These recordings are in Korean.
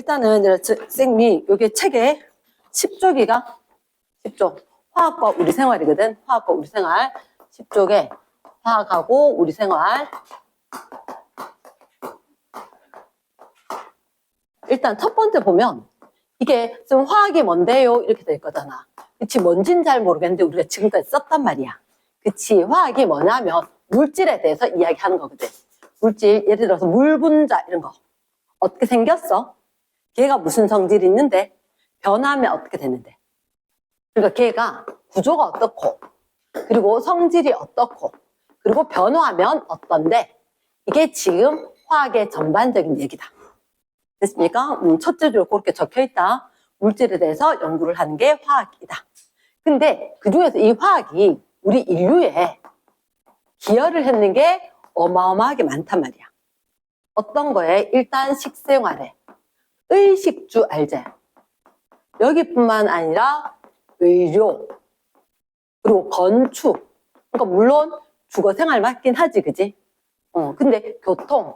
일단은 이제 쌤이 여기 책에 10쪽이가 10쪽 화학과 우리 생활이거든. 화학과 우리 생활 10쪽에 화학하고 우리 생활. 일단 첫 번째 보면 이게 지금 화학이 뭔데요? 이렇게 될 거잖아. 그치? 뭔진 잘 모르겠는데 우리가 지금까지 썼단 말이야. 그치? 화학이 뭐냐면 물질에 대해서 이야기하는 거거든. 물질, 예를 들어서 물 분자 이런 거. 어떻게 생겼어? 걔가 무슨 성질이 있는데 변하면 어떻게 되는데? 그러니까 걔가 구조가 어떻고 그리고 성질이 어떻고 그리고 변화하면 어떤데 이게 지금 화학의 전반적인 얘기다. 됐습니까? 첫째 줄 그렇게 적혀있다. 물질에 대해서 연구를 하는 게 화학이다. 근데 그중에서 이 화학이 우리 인류에 기여를 했는 게 어마어마하게 많단 말이야. 어떤 거에? 일단 식생활에 의식주 알제. 여기뿐만 아니라 의료 그리고 건축. 그러니까 물론 주거 생활 맞긴 하지, 그지? 근데 교통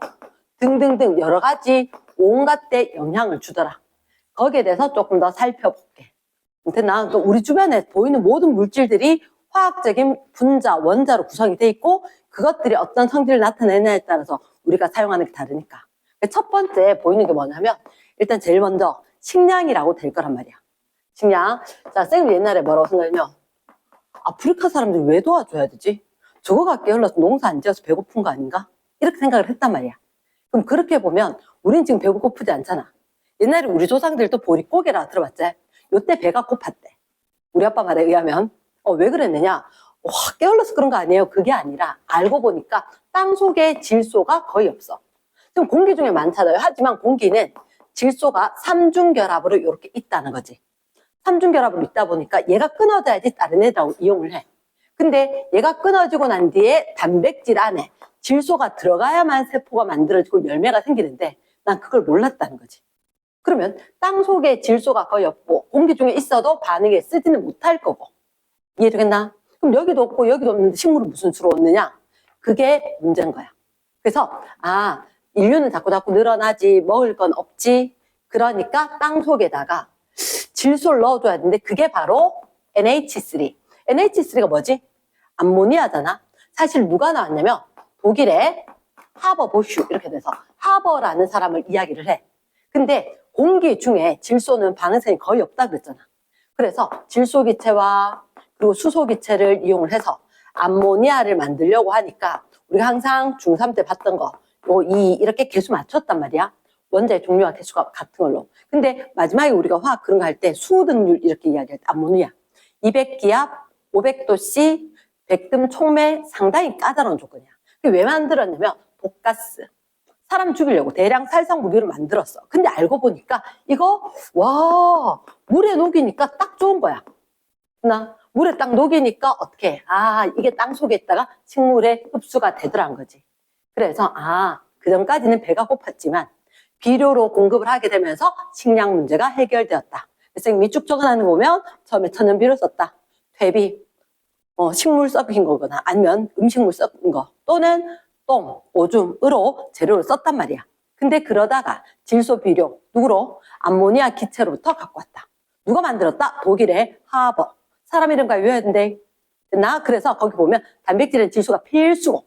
등등등 여러 가지 온갖 데 영향을 주더라. 거기에 대해서 조금 더 살펴볼게. 아무튼 나 우리 주변에 보이는 모든 물질들이 화학적인 분자, 원자로 구성이 돼 있고 그것들이 어떤 성질을 나타내느냐에 따라서 우리가 사용하는 게 다르니까. 첫 번째 보이는 게 뭐냐면 일단 제일 먼저 식량이라고 될 거란 말이야. 식량. 자, 쌤이 옛날에 뭐라고 생각했냐면 아프리카 사람들이 왜 도와줘야 되지? 저거 갖게 흘러서 농사 안 지어서 배고픈 거 아닌가? 이렇게 생각을 했단 말이야. 그럼 그렇게 보면 우린 지금 배고프지 않잖아. 옛날에 우리 조상들도 보릿고개라 들어봤지? 요때 배가 고팠대. 우리 아빠 말에 의하면 왜 그랬느냐? 깨어러서 그런 거 아니에요. 그게 아니라 알고 보니까 땅 속에 질소가 거의 없어. 지금 공기 중에 많잖아요. 하지만 공기는 질소가 삼중결합으로 이렇게 있다는 거지. 삼중결합으로 있다 보니까 얘가 끊어져야지 다른 애들하고 이용을 해. 근데 얘가 끊어지고 난 뒤에 단백질 안에 질소가 들어가야만 세포가 만들어지고 열매가 생기는데 난 그걸 몰랐다는 거지. 그러면 땅 속에 질소가 거의 없고 공기 중에 있어도 반응에 쓰지는 못할 거고. 이해되겠나? 그럼 여기도 없고 여기도 없는데 식물은 무슨 수로 얻느냐? 그게 문제인 거야. 그래서 인류는 자꾸 늘어나지 먹을 건 없지. 그러니까 땅 속에다가 질소를 넣어줘야 되는데 그게 바로 NH3. NH3가 뭐지? 암모니아잖아. 사실 누가 나왔냐면 독일의 하버 보슈 이렇게 돼서 하버라는 사람을 이야기를 해. 근데 공기 중에 질소는 반응성이 거의 없다 그랬잖아. 그래서 질소기체와 그리고 수소기체를 이용을 해서 암모니아를 만들려고 하니까 우리가 항상 중3 때 봤던 거 이렇게 개수 맞췄단 말이야. 원자의 종류와 개수가 같은 걸로. 근데 마지막에 우리가 화학 그런 거 할 때 수등률 이렇게 이야기할 때 암모니아 200기압 500도씨 백금 촉매 상당히 까다로운 조건이야. 그게 왜 만들었냐면 독가스. 사람 죽이려고 대량 살상 무기를 만들었어. 근데 알고 보니까 이거 물에 녹이니까 딱 좋은 거야. 물에 딱 녹이니까 어떻게? 이게 땅 속에 있다가 식물에 흡수가 되더란 거지. 그래서 그전까지는 배가 고팠지만 비료로 공급을 하게 되면서 식량 문제가 해결되었다. 그래서 이미 쭉 적어놓는 거 보면 처음에 천연비료 썼다. 퇴비, 식물 썩인 거거나 아니면 음식물 썩은 거 또는 똥, 오줌, 으로 재료를 썼단 말이야. 근데 그러다가 질소 비료, 누구로? 암모니아 기체로부터 갖고 왔다. 누가 만들었다? 독일의 하버. 사람 이름과 외워야 된대. 그래서 거기 보면 단백질은 질소가 필수고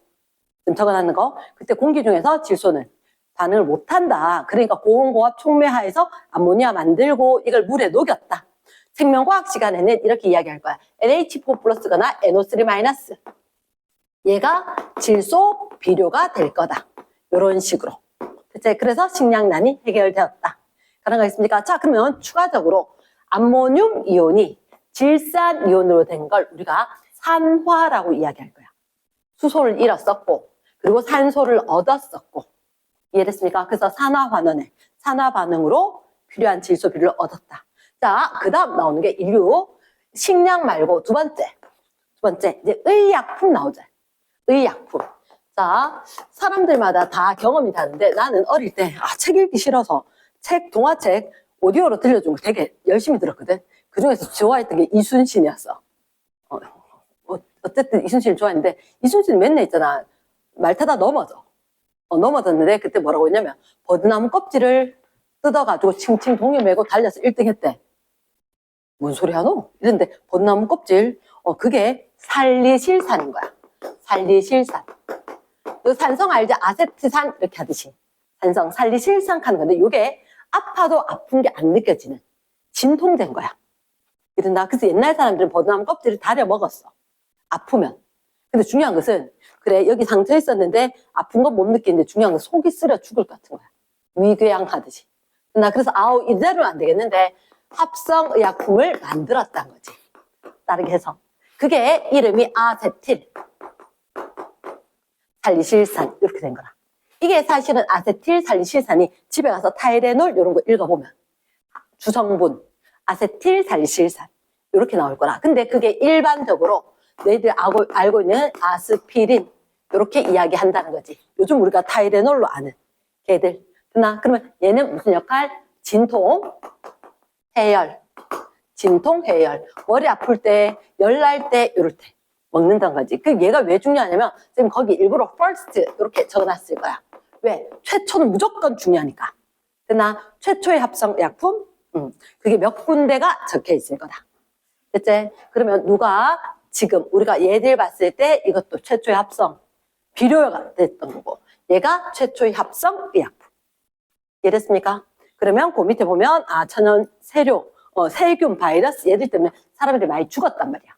지금 적어놨는 거. 그때 공기 중에서 질소는 반응을 못한다. 그러니까 고온고압 촉매하에서 암모니아 만들고 이걸 물에 녹였다. 생명과학 시간에는 이렇게 이야기할 거야. NH4 플러스거나 NO3 마이너스. 얘가 질소 비료가 될 거다. 이런 식으로. 그래서 식량난이 해결되었다. 그런 거 있습니까? 자, 그러면 추가적으로 암모늄 이온이 질산 이온으로 된 걸 우리가 산화라고 이야기할 거야. 수소를 잃었었고 그리고 산소를 얻었었고. 이해됐습니까? 그래서 산화환원에 산화 반응으로 필요한 질소 비료를 얻었다. 자, 그 다음 나오는 게 인류 식량 말고 두 번째 이제 의약품 나오죠. 의약품. 자, 사람들마다 다 경험이 다른데 나는 어릴 때 책 읽기 싫어서 동화책 오디오로 들려준 거 되게 열심히 들었거든. 그중에서 좋아했던 게 이순신이었어. 어쨌든 이순신을 좋아했는데 이순신 맨날 있잖아. 말 타다 넘어져. 넘어졌는데 그때 뭐라고 했냐면 버드나무 껍질을 뜯어가지고 칭칭 동요 메고 달려서 1등 했대. 뭔 소리 하노? 이런데 벚나무 껍질, 그게 살리실산인 거야. 살리실산. 그 산성 알죠? 아세트산 이렇게 하듯이. 산성, 살리실산 하는 건데 이게 아파도 아픈 게 안 느껴지는 진통된 거야. 이런다. 그래서 옛날 사람들은 벚나무 껍질을 다려 먹었어. 아프면. 근데 중요한 것은 그래 여기 상처 있었는데 아픈 건 못 느끼는데 중요한 건 속이 쓰려 죽을 것 같은 거야. 위궤양하듯이. 나 그래서 아우 이대로는 안 되겠는데 합성의약품을 만들었다는 거지. 다르게 해서. 그게 이름이 아세틸 살리실산 이렇게 된 거라. 이게 사실은 아세틸 살리실산이 집에 가서 타이레놀 이런 거 읽어보면 주성분 아세틸 살리실산 이렇게 나올 거라. 근데 그게 일반적으로 너희들 알고 있는 아스피린 이렇게 이야기한다는 거지. 요즘 우리가 타이레놀로 아는 걔들. 그러면 얘는 무슨 역할? 진통, 해열, 진통, 해열. 머리 아플 때, 열 날 때, 이럴 때 먹는다는 거지. 그 얘가 왜 중요하냐면 지금 거기 일부러 first 이렇게 적어놨을 거야. 왜? 최초는 무조건 중요하니까. 그러나 최초의 합성약품, 그게 몇 군데가 적혀 있을 거다. 됐지? 그러면 누가 지금 우리가 얘들 봤을 때 이것도 최초의 합성 비료가 됐던 거고 얘가 최초의 합성 의약품. 이해됐습니까? 그러면 그 밑에 보면 천연 세료, 세균, 바이러스 얘들 때문에 사람들이 많이 죽었단 말이야.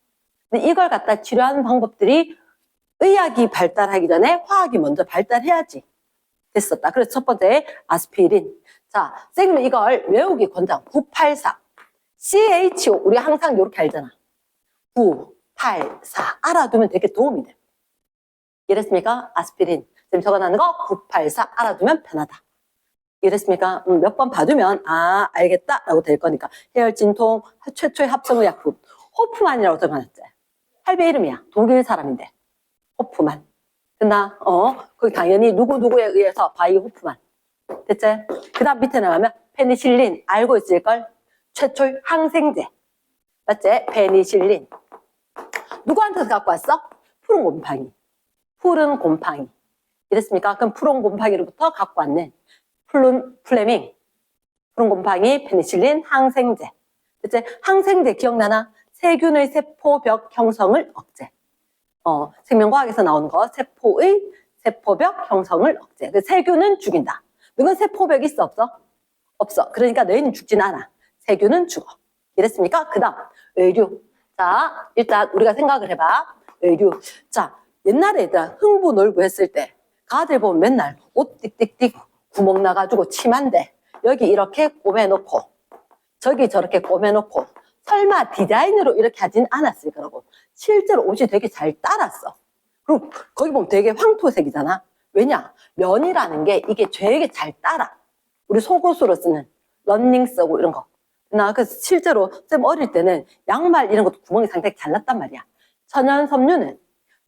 근데 이걸 갖다 치료하는 방법들이 의학이 발달하기 전에 화학이 먼저 발달해야지 됐었다. 그래서 첫 번째 아스피린. 자, 선생님은 이걸 외우기 권장 984 CHO 우리 항상 이렇게 알잖아. 984 알아두면 되게 도움이 돼. 이해됐습니까? 아스피린. 지금 적어놨는 거 984 알아두면 편하다. 이해됐습니까? 몇 번 봐두면 알겠다 라고 될 거니까. 해열 진통 최초의 합성의약품 호프만이라고 적어놨지. 할배 이름이야. 독일 사람인데 호프만. 됐나? 거기 당연히 누구누구에 의해서 바이 호프만. 됐지? 그 다음 밑에 나가면 페니실린 알고 있을걸? 최초의 항생제. 맞지? 페니실린. 누구한테서 갖고 왔어? 푸른 곰팡이. 푸른 곰팡이. 이랬습니까? 그럼 푸른 곰팡이로부터 갖고 왔는 플레밍, 푸른 곰팡이, 페니실린, 항생제. 됐지? 항생제 기억나나? 세균의 세포벽 형성을 억제. 생명과학에서 나오는 거 세포의 세포벽 형성을 억제. 세균은 죽인다. 너는 세포벽 있어 없어? 없어. 그러니까 너희는 죽진 않아. 세균은 죽어. 이랬습니까? 그 다음 의류. 자, 일단 우리가 생각을 해봐. 의류. 자, 옛날에 얘들아 흥부 놀부 했을 때 가들 보면 맨날 옷 띡띡띡 구멍 나가지고 치마인데 여기 이렇게 꼬매놓고 저기 저렇게 꼬매놓고 설마 디자인으로 이렇게 하진 않았을 거라고. 실제로 옷이 되게 잘 따랐어. 그리고 거기 보면 되게 황토색이잖아. 왜냐? 면이라는 게 이게 되게 잘 따라. 우리 속옷으로 쓰는 런닝쓰고 이런 거. 나 그래서 실제로 쌤 어릴 때는 양말 이런 것도 구멍이 상당히 잘 났단 말이야. 천연 섬유는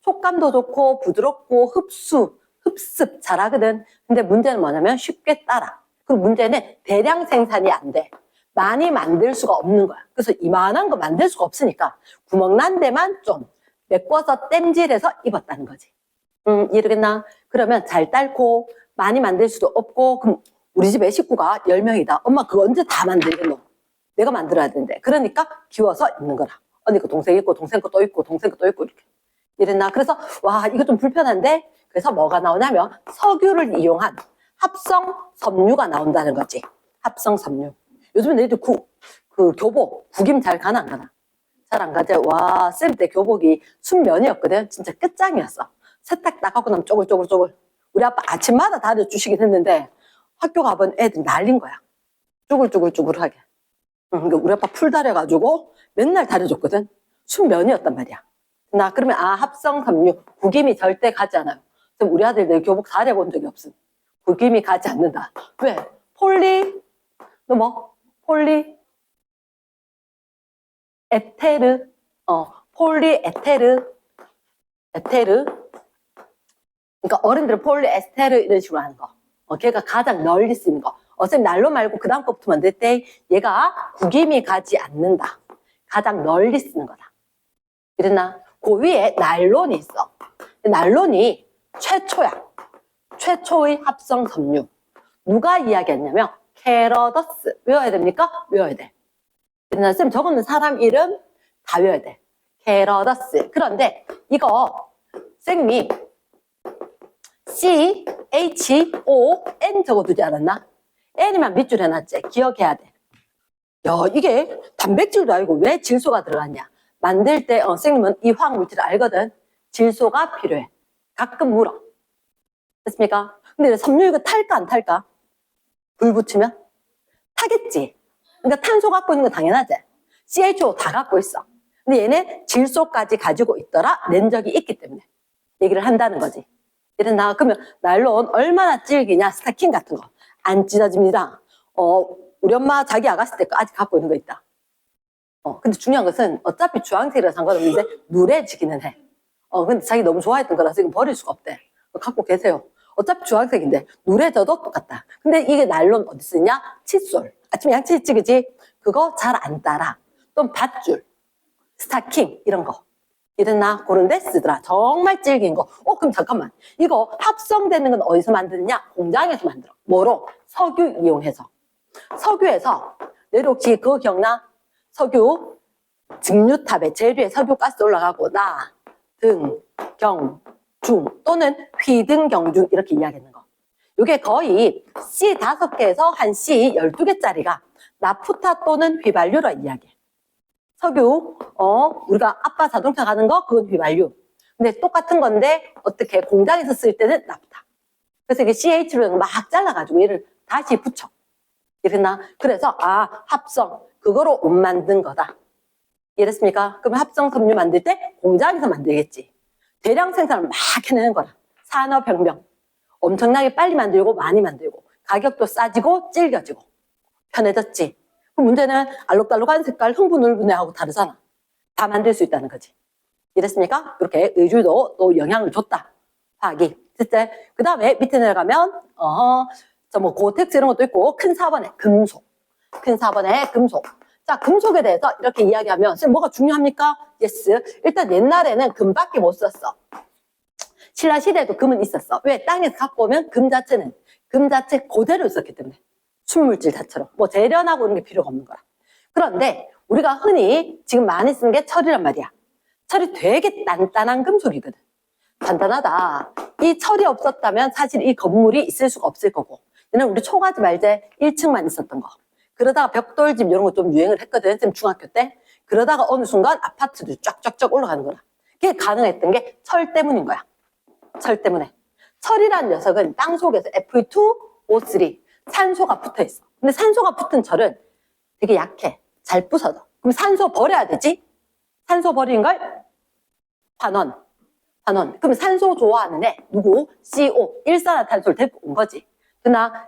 촉감도 좋고 부드럽고 흡습 잘하거든. 근데 문제는 뭐냐면 쉽게 따라. 그리고 문제는 대량 생산이 안 돼. 많이 만들 수가 없는 거야. 그래서 이만한 거 만들 수가 없으니까 구멍 난 데만 좀 메꿔서 땜질해서 입었다는 거지. 이해되겠나? 그러면 잘 딸고 많이 만들 수도 없고 그럼 우리 집에 식구가 10명이다. 엄마 그거 언제 다 만들겠노? 내가 만들어야 되는데. 그러니까 기워서 입는 거라. 언니 거 동생 있고 동생 거 또 있고 동생 거 또 있고 이렇게. 이랬나? 그래서 와 이거 좀 불편한데 그래서 뭐가 나오냐면 석유를 이용한 합성 섬유가 나온다는 거지. 합성 섬유. 요즘에 너희들 그 교복 구김 잘 가나 안 가나? 잘 안 가지? 와 쌤 때 교복이 순면이었거든. 진짜 끝장이었어. 세탁 나가고 나면 쪼글쪼글쪼글. 우리 아빠 아침마다 다려주시긴 했는데 학교 가본 애들 날린 거야. 쭈글쭈글쭈글하게. 그러니까 우리 아빠 풀 다려가지고 맨날 다려줬거든. 순면이었단 말이야. 나 그러면 합성 섬유 구김이 절대 가지 않아요. 그럼 우리 아들들 교복 다려본 적이 없음. 구김이 가지 않는다. 왜? 폴리 에테르 에테르. 그러니까 어른들은 폴리에스테르 이런 식으로 하는 거. 걔가 가장 널리 쓰는 거. 쌤 난로 말고 그 다음 거부터 만들 때 얘가 구김이 가지 않는다. 가장 널리 쓰는 거다. 이랬나? 그 위에 나일론이 있어. 나일론이 최초야. 최초의 합성 섬유. 누가 이야기했냐면 캐러더스. 외워야 됩니까? 외워야 돼. 쌤 적어놓은 사람 이름 다 외워야 돼. 캐러더스. 그런데 이거 쌤이 CHON 적어두지 않았나? N이만 밑줄 해놨지. 기억해야 돼. 야, 이게 단백질도 아니고 왜 질소가 들어갔냐? 만들 때 쌤은 이 화학물질을 알거든. 질소가 필요해. 가끔 물어. 됐습니까? 근데 섬유 이거 탈까 안 탈까? 불 붙이면? 타겠지. 그러니까 탄소 갖고 있는 거 당연하지. CHO 다 갖고 있어. 근데 얘네 질소까지 가지고 있더라 낸 적이 있기 때문에 얘기를 한다는 거지. 이랬나? 그러면 나일론 얼마나 질기냐? 스타킹 같은 거. 안 찢어집니다. 우리 엄마 자기 아가씨 때 거 아직 갖고 있는 거 있다. 근데 중요한 것은 어차피 주황색이라 상관없는데 누래지기는 해. 근데 자기 너무 좋아했던 거라서 지금 버릴 수가 없대. 갖고 계세요. 어차피 주황색인데 누래져도 똑같다. 근데 이게 나일론 어디 쓰냐? 칫솔. 아침에 양치 있지, 그지? 그거 잘 안 따라. 또는 밧줄, 스타킹 이런 거. 이랬나? 그런 데 쓰더라. 정말 질긴 거. 그럼 잠깐만. 이거 합성되는 건 어디서 만드느냐? 공장에서 만들어. 뭐로? 석유 이용해서. 석유에서 내일 혹시 그거 기억나? 석유 증류탑에 재료에 석유가스 올라가고 나, 등, 경, 중 또는 휘등경중 이렇게 이야기하는 거. 이게 거의 C 5개에서 한 C 12개짜리가 나프타 또는 휘발유라 이야기해. 석유, 우리가 아빠 자동차 가는 거 그건 휘발유. 근데 똑같은 건데 어떻게 공장에서 쓸 때는 나프타. 그래서 이게 CH로 막 잘라가지고 얘를 다시 붙여. 이랬나? 그래서 합성 그거로 옷 만든 거다. 이랬습니까? 그럼 합성 섬유 만들 때 공장에서 만들겠지. 대량 생산을 막 해내는 거라. 산업혁명. 엄청나게 빨리 만들고 많이 만들고 가격도 싸지고 질겨지고 편해졌지. 그럼 문제는 알록달록한 색깔 흥분울분해하고 다르잖아. 다 만들 수 있다는 거지. 이랬습니까? 이렇게 의주도 또 영향을 줬다. 화학이. 그 다음에 밑에 내려가면 고텍스 이런 것도 있고 큰 4번에 금속. 큰 4번에 금속. 자, 금속에 대해서 이렇게 이야기하면 선생님 뭐가 중요합니까? 예스. 일단 옛날에는 금밖에 못 썼어. 신라 시대에도 금은 있었어. 왜? 땅에서 갖고 오면 금 자체 그대로 있었기 때문에. 순물질 자체로. 뭐 재련하고 이런 게 필요가 없는 거라. 그런데 우리가 흔히 지금 많이 쓰는 게 철이란 말이야. 철이 되게 단단한 금속이거든. 단단하다. 이 철이 없었다면 사실 이 건물이 있을 수가 없을 거고. 얘는 우리 초가집 말제 1층만 있었던 거. 그러다가 벽돌집 이런 거 좀 유행을 했거든. 지금 중학교 때. 그러다가 어느 순간 아파트도 쫙쫙쫙 올라가는 거라. 그게 가능했던 게 철 때문인 거야. 철 때문에. 철이라는 녀석은 땅 속에서 Fe2O3 산소가 붙어 있어. 근데 산소가 붙은 철은 되게 약해. 잘 부서져. 그럼 산소 버려야 되지? 산소 버리는 걸 환원. 그럼 산소 좋아하는 애 누구? CO 일산화탄소를 데리고 온 거지.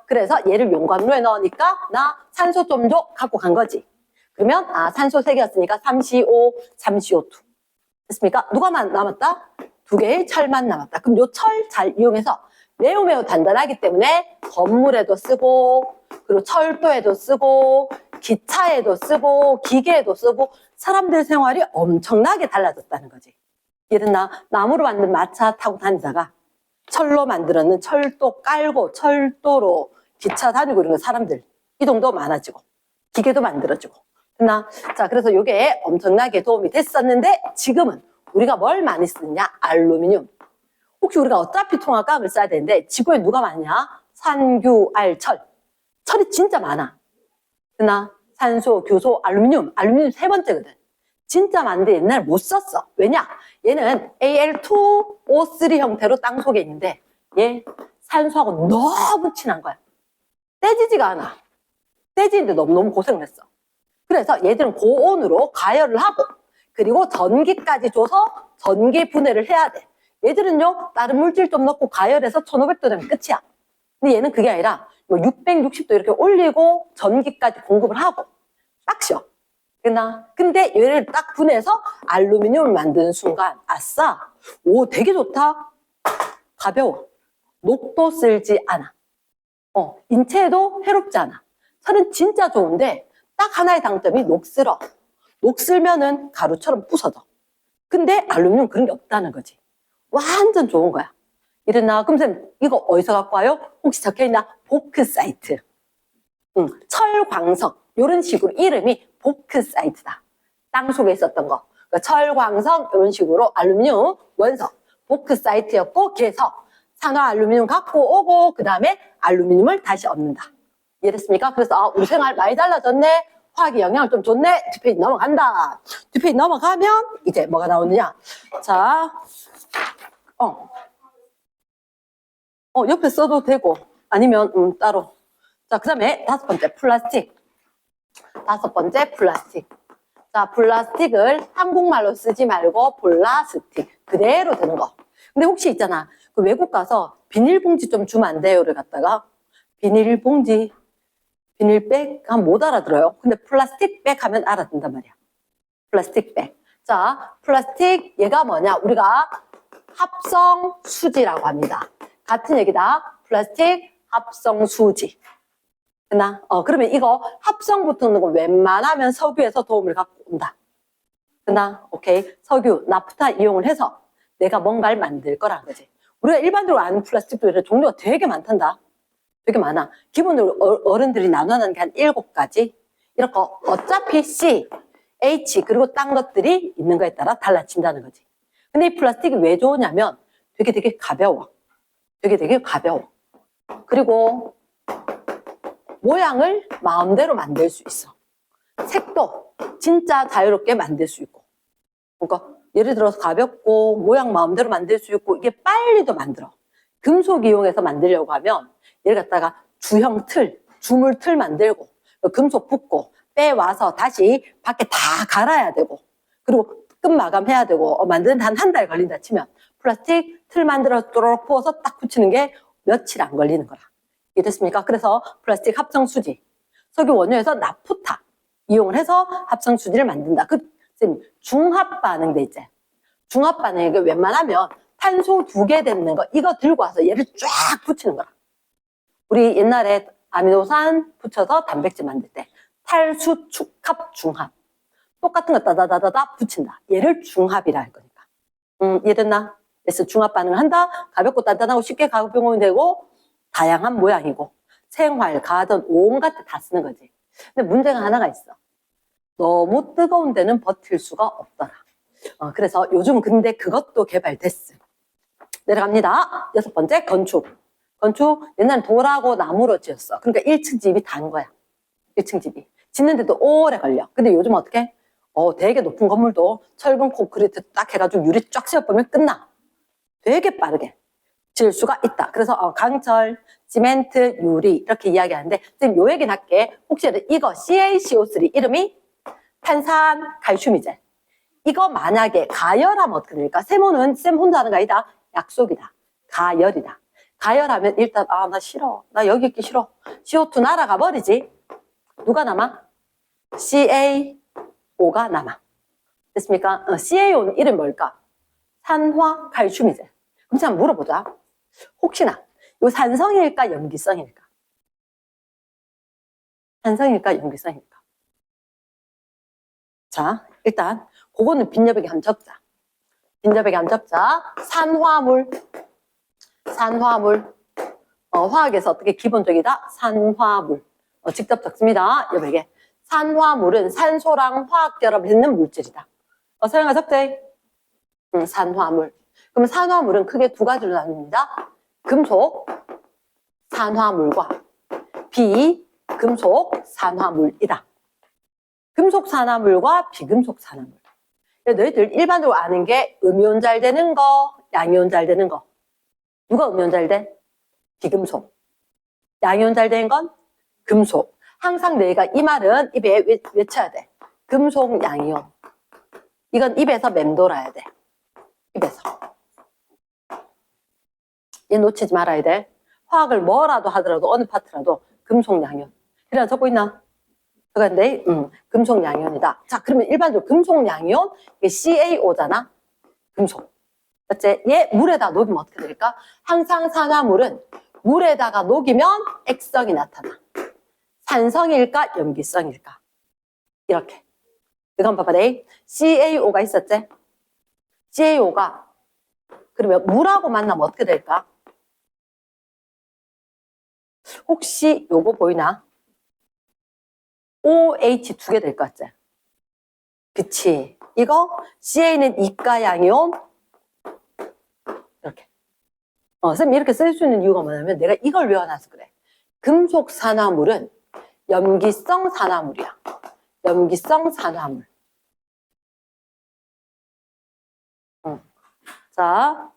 그래서 얘를 용광로에 넣으니까 나 산소 좀 줘 갖고 간 거지. 그러면 산소 3개였으니까 3CO, 3CO2 됐습니까? 누가 남았다? 2개의 철만 남았다. 그럼 요 철 잘 이용해서 매우 단단하기 때문에 건물에도 쓰고 그리고 철도에도 쓰고 기차에도 쓰고 기계에도 쓰고 사람들 생활이 엄청나게 달라졌다는 거지. 예를 들어 나무로 만든 마차 타고 다니다가 철로 만들었는 철도 깔고 철도로 기차 다니고 이런 거 사람들 이동도 많아지고 기계도 만들어지고. 자, 그래서 이게 엄청나게 도움이 됐었는데 지금은 우리가 뭘 많이 쓰느냐? 알루미늄. 혹시 우리가 어차피 통합각을 써야 되는데 지구에 누가 많냐? 산규알 철. 철이 진짜 많아. 산소, 교소, 알루미늄 3번째거든. 진짜 많은데 옛날 못 썼어. 왜냐? 얘는 Al2O3 형태로 땅 속에 있는데 얘 산소하고 너무 친한 거야. 떼지지가 않아. 떼지는데 너무 고생을 했어. 그래서 얘들은 고온으로 가열을 하고 그리고 전기까지 줘서 전기 분해를 해야 돼. 얘들은요 다른 물질 좀 넣고 가열해서 1500도 되면 끝이야. 근데 얘는 그게 아니라 660도 이렇게 올리고 전기까지 공급을 하고 딱 쉬어. 근데 얘를 딱 분해서 알루미늄을 만드는 순간 아싸 오 되게 좋다. 가벼워. 녹도 쓸지 않아. 인체에도 해롭지 않아. 철은 진짜 좋은데 딱 하나의 장점이 녹슬어. 녹슬면은 가루처럼 부서져. 근데 알루미늄 그런 게 없다는 거지. 완전 좋은 거야. 그럼 쌤 이거 어디서 갖고 와요? 혹시 적혀있나? 보크사이트. 철광석 이런 식으로 이름이 보크사이트다. 땅 속에 있었던 거. 그러니까 철광석 이런 식으로 알루미늄 원석 보크사이트였고 그래서 산화 알루미늄 갖고 오고 그 다음에 알루미늄을 다시 얻는다. 이해됐습니까? 그래서 우리 생활 많이 달라졌네. 화학의 영향을 좀 줬네. 뒷페이지 넘어간다. 뒷페이지 넘어가면 이제 뭐가 나오느냐. 자, 옆에 써도 되고 아니면 따로. 자, 그 다음에 다섯 번째 플라스틱. 자, 플라스틱을 한국말로 쓰지 말고 플라스틱 그대로 되는 거. 근데 혹시 있잖아. 그 외국 가서 비닐봉지 좀 주면 안 돼요를 갖다가 비닐봉지, 비닐백 하면 못 알아들어요. 근데 플라스틱 백 하면 알아듣는단 말이야. 플라스틱 백. 자, 플라스틱 얘가 뭐냐? 우리가 합성 수지라고 합니다. 같은 얘기다. 플라스틱 합성 수지. 됐나? 그러면 이거 합성 붙는 건 웬만하면 석유에서 도움을 갖고 온다. 됐나? 오케이. 석유, 나프타 이용을 해서 내가 뭔가를 만들 거라는 거지. 우리가 일반적으로 아는 플라스틱도 종류가 되게 많단다. 되게 많아. 기본적으로 어른들이 나눠놓은 게 한 7가지. 이렇게 어차피 C, H 그리고 딴 것들이 있는 거에 따라 달라진다는 거지. 근데 이 플라스틱이 왜 좋으냐면 되게 가벼워. 되게 가벼워. 그리고 모양을 마음대로 만들 수 있어. 색도 진짜 자유롭게 만들 수 있고. 그러니까 예를 들어서 가볍고 모양 마음대로 만들 수 있고 이게 빨리도 만들어. 금속 이용해서 만들려고 하면 얘를 갖다가 주형 틀, 주물 틀 만들고 금속 붓고 빼와서 다시 밖에 다 갈아야 되고 그리고 끝 마감해야 되고 만드는 한 달 걸린다 치면 플라스틱 틀 만들어 또록 부어서 딱 붙이는 게 며칠 안 걸리는 거라. 이해됐습니까? 그래서 플라스틱 합성 수지, 석유 원료에서 나프타 이용을 해서 합성 수지를 만든다. 중합 반응 돼 있지. 중합 반응이 웬만하면 탄소 2개 되는 거 이거 들고 와서 얘를 쫙 붙이는 거라. 우리 옛날에 아미노산 붙여서 단백질 만들 때 탈수 축합 중합 똑같은 거 따다다다다 붙인다. 얘를 중합이라 할 거니까. 이해됐나? 그래서 중합 반응을 한다. 가볍고 단단하고 쉽게 가공이 되고 다양한 모양이고 생활, 가전, 온갖 데 다 쓰는 거지. 근데 문제가 하나가 있어. 너무 뜨거운 데는 버틸 수가 없더라. 그래서 요즘 근데 그것도 개발됐어. 내려갑니다. 6번째 건축. 건축 옛날엔 돌하고 나무로 지었어. 그러니까 1층 집이 단 거야. 1층 집이. 짓는데도 오래 걸려. 근데 요즘 어떻게? 되게 높은 건물도 철근 콘크리트 딱 해가지고 유리 쫙 씌워보면 끝나. 되게 빠르게 지을 수가 있다. 그래서 강철, 시멘트, 유리 이렇게 이야기하는데 지금 요 얘기는 할게. 혹시 이거 CaCO3 이름이 탄산 칼슘이제. 이거 만약에 가열하면 어떻게 될까? 세모는 쌤 혼자 하는 거 아니다. 약속이다. 가열이다. 가열하면 일단 나 싫어. 나 여기 있기 싫어. CO2 날아가 버리지. 누가 남아? CaO가 남아. 됐습니까? CaO는 이름 뭘까? 산화 칼슘이제. 그럼 한번 물어보자. 혹시나 이 산성일까 염기성일까? 산성일까 염기성일까? 자, 일단 그거는 빈여백에 한번 적자. 빈여백에 한번 적자. 산화물. 화학에서 어떻게 기본적이다? 산화물. 직접 적습니다. 여백에. 산화물은 산소랑 화학 결합을 했는 물질이다. 서영아 적재. 산화물. 그럼 산화물은 크게 2가지로 나눕니다. 금속 산화물과 비금속 산화물이다. 금속 산화물과 비금속 산화물. 너희들 일반적으로 아는 게 음이온 잘 되는 거, 양이온 잘 되는 거. 누가 음이온 잘 돼? 비금속. 양이온 잘 되는 건 금속. 항상 너희가 이 말은 입에 외쳐야 돼. 금속 양이온. 이건 입에서 맴돌아야 돼. 입에서. 얘 놓치지 말아야 돼. 화학을 뭐라도 하더라도 어느 파트라도 금속 양이온. 그래 적고 있나? 그런데 금속 양이온이다. 자, 그러면 일반적으로 금속 양이온 이게 CaO잖아. 금속. 맞지? 얘 물에다 녹이면 어떻게 될까? 항상 산화물은 물에다가 녹이면 액성이 나타나. 산성일까? 염기성일까? 이렇게. 이건 봐봐. CaO가 있었지? CaO가 그러면 물하고 만나면 어떻게 될까? 혹시 요거 보이나? OH 두 개 될 것 같지? 그치. 이거 CA는 이가 양이온 이렇게. 쌤 이렇게 쓸 수 있는 이유가 뭐냐면 내가 이걸 외워놔서 그래. 금속 산화물은 염기성 산화물이야. 염기성 산화물. 자,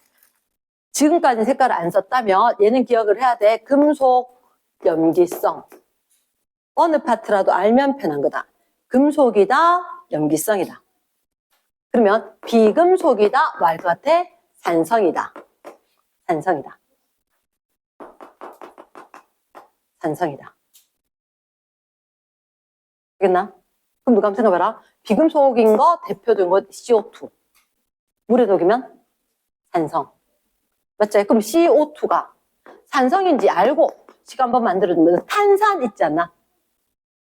지금까지 색깔을 안 썼다면 얘는 기억을 해야 돼. 금속 염기성. 어느 파트라도 알면 편한 거다. 금속이다, 염기성이다. 그러면 비금속이다, 뭐 할 것 같아? 산성이다. 산성이다. 산성이다. 알겠나? 그럼 누가 한번 생각해봐라. 비금속인 거 대표적인 거 CO2. 물에 녹이면 산성. 맞지? 그럼 CO2가 산성인지 알고 지금 한번 만들어주면 탄산 있지 않나?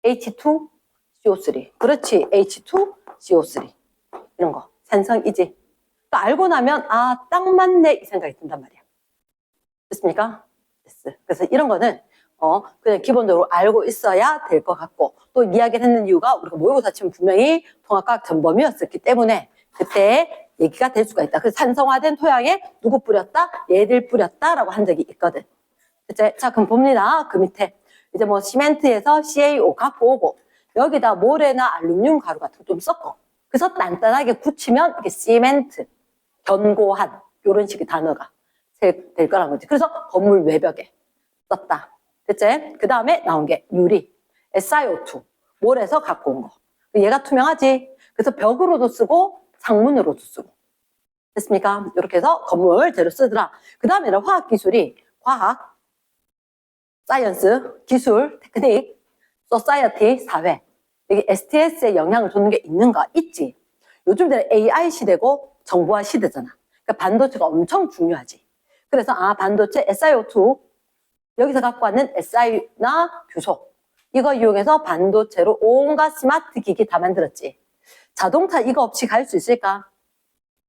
H2CO3. 그렇지. H2CO3. 이런 거. 산성이지. 또 알고 나면 아, 딱 맞네 이 생각이 든단 말이야. 됐습니까? 됐어. 그래서 이런 거는 그냥 기본적으로 알고 있어야 될 것 같고 또 이야기를 했는 이유가 우리가 모의고사 치면 분명히 통합과학 전범이었었기 때문에 그때 얘기가 될 수가 있다. 그래서 산성화된 토양에 누구 뿌렸다? 얘들 뿌렸다라고 한 적이 있거든. 그치? 자, 그럼 봅니다. 그 밑에 이제 뭐 시멘트에서 CaO 갖고 오고 여기다 모래나 알루미늄 가루 같은 거 좀 섞어. 그래서 단단하게 굳히면 이게 시멘트, 견고한 이런 식의 단어가 될 거란 거지. 그래서 건물 외벽에 썼다. 됐지? 그 다음에 나온 게 유리, SiO2, 모래에서 갖고 온 거. 얘가 투명하지. 그래서 벽으로도 쓰고 창문으로도 쓰고. 됐습니까? 이렇게 해서 건물 재료 쓰더라. 그 다음에는 화학기술이 과학, 사이언스, 기술, 테크닉, 소사이어티, 사회. 여기 STS에 영향을 주는 게 있는가? 있지. 요즘 들은 AI 시대고 정보화 시대잖아. 그러니까 반도체가 엄청 중요하지. 그래서 반도체 SiO2 여기서 갖고 왔는 Si나 규소 이거 이용해서 반도체로 온갖 스마트 기기 다 만들었지. 자동차 이거 없이 갈 수 있을까?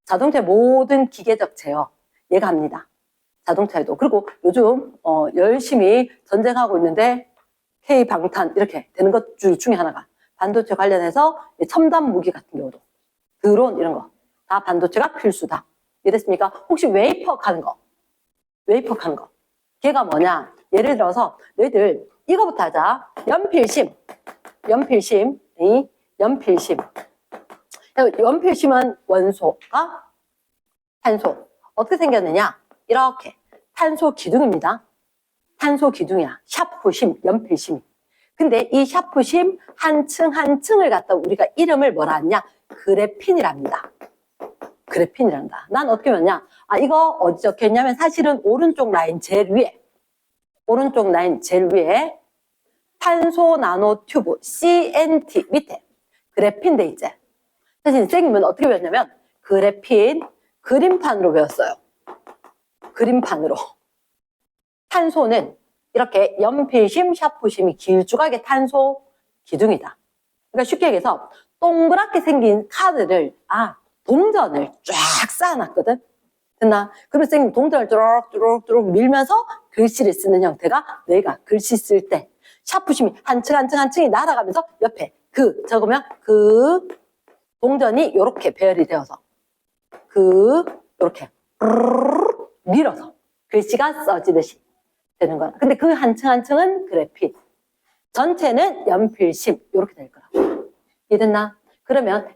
자동차 모든 기계적 제어 얘가 합니다. 자동차에도. 그리고 요즘 열심히 전쟁하고 있는데 K방탄 이렇게 되는 것 중에 하나가 반도체 관련해서 첨단 무기 같은 경우도 드론 이런 거 다 반도체가 필수다. 이랬습니까? 혹시 웨이퍼 하는 거 웨이퍼 하는 거 걔가 뭐냐? 예를 들어서 너희들 이거부터 하자. 연필심 연필심은 원소가 탄소 어떻게 생겼느냐? 이렇게 탄소 기둥입니다. 탄소 기둥이야. 샤프심, 연필심. 근데 이 샤프심 한 층 한 층을 갖다 우리가 이름을 뭐라 하냐? 그래핀이랍니다. 그래핀이란다. 난 어떻게 봤냐? 이거 어디 적혀있냐면 사실은 오른쪽 라인 제일 위에 탄소 나노 튜브 CNT 밑에 그래핀 돼 있지. 사실 선생님은 어떻게 배웠냐면 그래핀 그림판으로 배웠어요. 그림판으로. 탄소는 이렇게 연필심, 샤프심이 길쭉하게 탄소 기둥이다. 그러니까 쉽게 얘기해서 동그랗게 생긴 카드를 동전을 쫙 쌓아놨거든. 됐나? 그럼 선생님 동전을 쭈룩쭈룩쭈룩 밀면서 글씨를 쓰는 형태가 내가 글씨 쓸 때 샤프심이 한 층 한 층 한 층이 날아가면서 옆에 적으면 동전이 이렇게 배열이 되어서 이렇게 밀어서 글씨가 써지듯이 되는 거야. 근데 그 한 층 한 층은 그래핀, 전체는 연필심 이렇게 될 거라고. 이해됐나? 그러면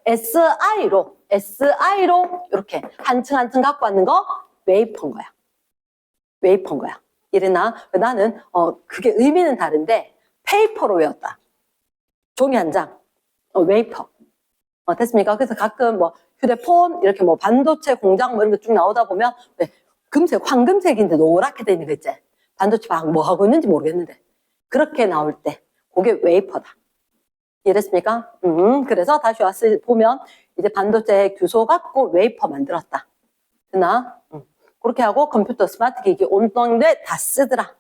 SI로 이렇게 한 층 한 층 갖고 왔는 거 웨이퍼인 거야. 웨이퍼인 거야. 이랬나? 나는 그게 의미는 다른데 페이퍼로 외웠다. 종이 한 장, 웨이퍼. 됐습니까? 그래서 가끔 뭐 휴대폰 이렇게 뭐 반도체 공장 뭐 이런 거 쭉 나오다 보면 왜 금색, 황금색인데 노랗게 돼 있는 거 있지? 반도체 막 뭐 하고 있는지 모르겠는데 그렇게 나올 때 그게 웨이퍼다. 이해됐습니까? 그래서 다시 왔을 보면 이제 반도체 규소 갖고 웨이퍼 만들었다. 됐나? 그렇게 하고 컴퓨터 스마트 기기 온동네 다 쓰더라.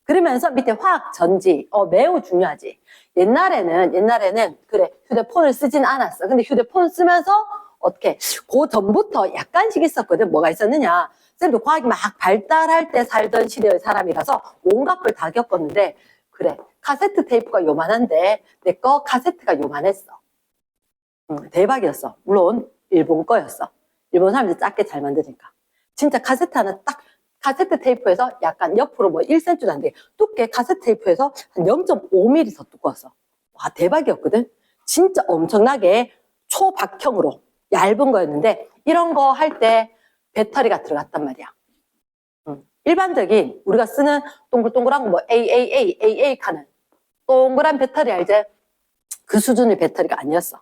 그러면서 밑에 화학 전지 매우 중요하지. 옛날에는 그래 휴대폰을 쓰진 않았어. 근데 휴대폰 쓰면서 어떻게 그 전부터 약간씩 있었거든. 뭐가 있었느냐? 쌤도 과학이 막 발달할 때 살던 시대의 사람이라서 온갖 걸 다 겪었는데 그래 카세트 테이프가 요만한데 내 거 카세트가 요만했어. 대박이었어. 물론 일본 거였어. 일본 사람들이 작게 잘 만드니까. 진짜 카세트 하나 딱 카세트 테이프에서 약간 옆으로 뭐 1cm도 안 돼. 두께 카세트 테이프에서 한 0.5mm 더 두꺼웠어. 와, 대박이었거든. 진짜 엄청나게 초박형으로 얇은 거였는데 이런 거 할 때 배터리가 들어갔단 말이야. 일반적인 우리가 쓰는 동글동글한 거 뭐 AA 칸은 동그란 배터리 알지? 그 수준의 배터리가 아니었어.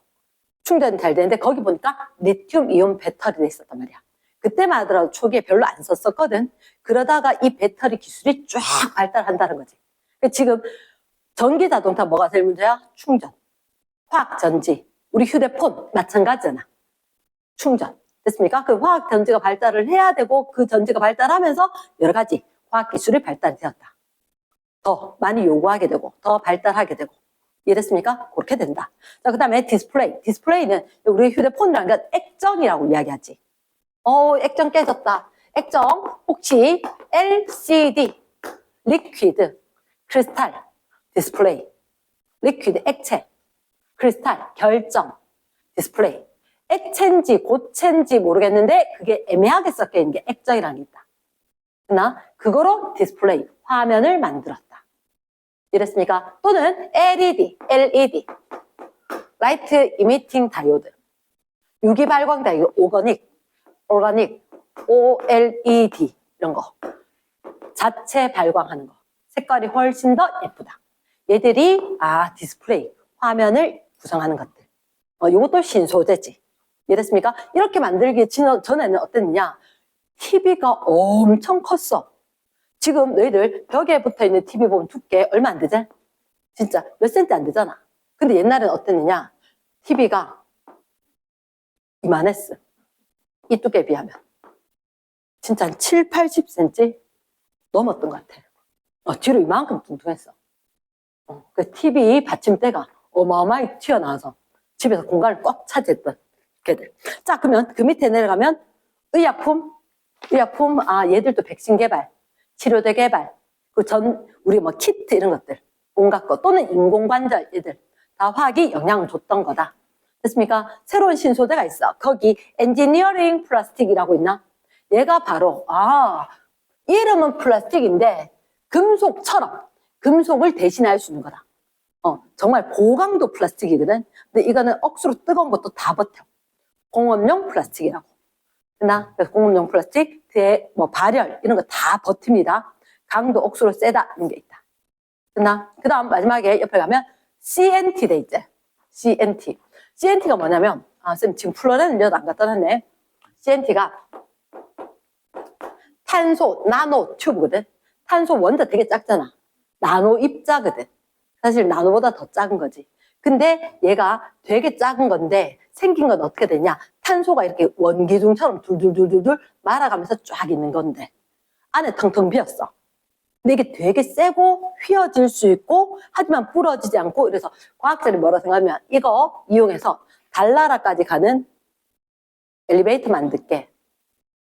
충전이 잘 되는데 거기 보니까 리튬 이온 배터리가 있었단 말이야. 그때만 하더라도 초기에 별로 안 썼었거든. 그러다가 이 배터리 기술이 쫙 발달한다는 거지. 지금 전기 자동차 뭐가 제일 문제야? 충전. 화학 전지. 우리 휴대폰 마찬가지잖아. 충전. 됐습니까? 그 화학 전지가 발달을 해야 되고 그 전지가 발달하면서 여러 가지 화학 기술이 발달이 되었다. 더 많이 요구하게 되고 더 발달하게 되고 이해됐습니까? 그렇게 된다. 자, 그 다음에 디스플레이. 디스플레이는 우리 휴대폰이라는 건 액정이라고 이야기하지. 액정 깨졌다. 액정 혹시 LCD, 리퀴드, 크리스탈, 디스플레이, 리퀴드, 액체, 크리스탈, 결정, 디스플레이. 액체인지 고체인지 모르겠는데 그게 애매하게 섞여 있는 게 액정이라는 게 있다. 그러나 그거로 디스플레이, 화면을 만들었다. 이랬습니까? 또는 LED, 라이트 이미팅 다이오드, 유기 발광 다이오드, 오가닉, OLED 이런 거 자체 발광하는 거 색깔이 훨씬 더 예쁘다. 얘들이 디스플레이, 화면을 구성하는 것들. 이것도 신소재지. 이해됐습니까? 이렇게 만들기 전에는 어땠느냐? TV가 엄청 컸어. 지금 너희들 벽에 붙어있는 TV 보면 두께 얼마 안 되지? 진짜 몇 센티 안 되잖아. 근데 옛날에는 어땠느냐? TV가 이만했어. 이 두께에 비하면. 진짜 한 7, 80cm 넘었던 것 같아. 뒤로 이만큼 뚱뚱했어. 그 TV 받침대가 어마어마하게 튀어나와서 집에서 공간을 꽉 차지했던 걔들. 자, 그러면 그 밑에 내려가면 의약품, 얘들도 백신 개발, 치료제 개발, 우리 뭐 키트 이런 것들, 온갖 것, 또는 인공관절 얘들, 다 화학이 영향을 줬던 거다. 됐습니까? 새로운 신소재가 있어. 거기 엔지니어링 플라스틱이라고 있나? 얘가 바로, 이름은 플라스틱인데, 금속처럼, 금속을 대신할 수 있는 거다. 정말 고강도 플라스틱이거든. 근데 이거는 억수로 뜨거운 것도 다 버텨. 공업용 플라스틱이라고. 그래서 공업용 플라스틱, 발열, 이런 거 다 버팁니다. 강도 억수로 세다, 이런 게 있다. 그 다음 마지막에 옆에 가면 CNT 돼 있지. CNT가 뭐냐면, 쌤 지금 플로렌은 몇 안 갖다 놨네. CNT가 탄소 나노 튜브거든. 탄소 원자 되게 작잖아. 나노 입자거든. 사실 나노보다 더 작은 거지. 근데 얘가 되게 작은 건데 생긴 건 어떻게 되냐? 탄소가 이렇게 원기둥처럼 둘둘둘둘 말아가면서 쫙 있는 건데 안에 텅텅 비었어. 근데 이게 되게 세고 휘어질 수 있고 하지만 부러지지 않고 이래서 과학자들이 뭐라 생각하면 이거 이용해서 달나라까지 가는 엘리베이터 만들게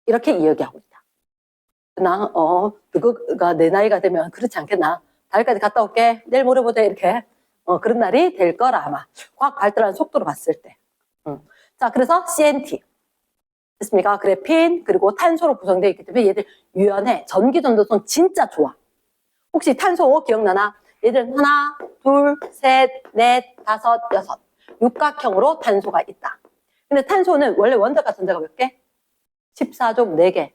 이렇게 이야기하고 있다. 그거가 내 나이가 되면 그렇지 않겠나? 달까지 갔다 올게. 내일 모레 보자. 이렇게. 그런 날이 될 거라 아마. 과학 발달하는 속도로 봤을 때. 자, 그래서 CNT. 됐습니까? 그래핀, 그리고 탄소로 구성되어 있기 때문에 얘들 유연해. 전기 전도성 진짜 좋아. 혹시 탄소 기억나나? 얘들은 하나, 둘, 셋, 넷, 다섯, 여섯. 육각형으로 탄소가 있다. 근데 탄소는 원래 원자가 전자가 몇 개? 14족 4개.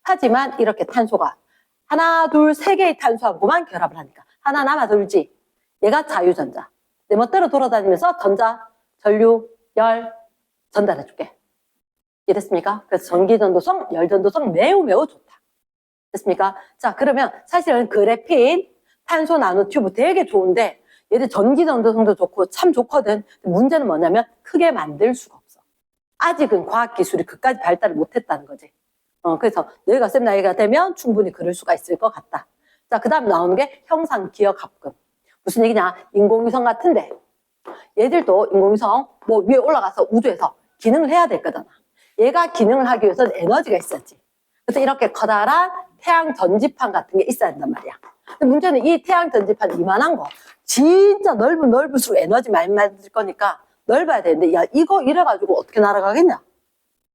하지만 이렇게 탄소가 하나, 둘, 세 개의 탄소하고만 결합을 하니까 하나 남아돌지. 얘가 자유전자. 내 멋대로 돌아다니면서 전자, 전류, 열 전달해줄게. 이해됐습니까? 그래서 전기전도성, 열전도성 매우 매우 좋다. 됐습니까? 자, 그러면 사실은 그래핀, 탄소 나노튜브 되게 좋은데 얘들 전기전도성도 좋고 참 좋거든. 문제는 뭐냐면 크게 만들 수가 없어. 아직은 과학기술이 그까지 발달을 못했다는 거지. 그래서 너희가 쌤 나이가 되면 충분히 그럴 수가 있을 것 같다. 자, 그 다음 나오는 게 형상기억합금. 무슨 얘기냐? 인공위성 같은데 얘들도 인공위성 뭐 위에 올라가서 우주에서 기능을 해야 될 거잖아. 얘가 기능을 하기 위해서는 에너지가 있어야지. 그래서 이렇게 커다란 태양 전지판 같은 게 있어야 된단 말이야. 근데 문제는 이 태양 전지판 이만한 거 진짜 넓을수록 에너지 많이 만들 거니까 넓어야 되는데 야 이거 이래가지고 어떻게 날아가겠냐?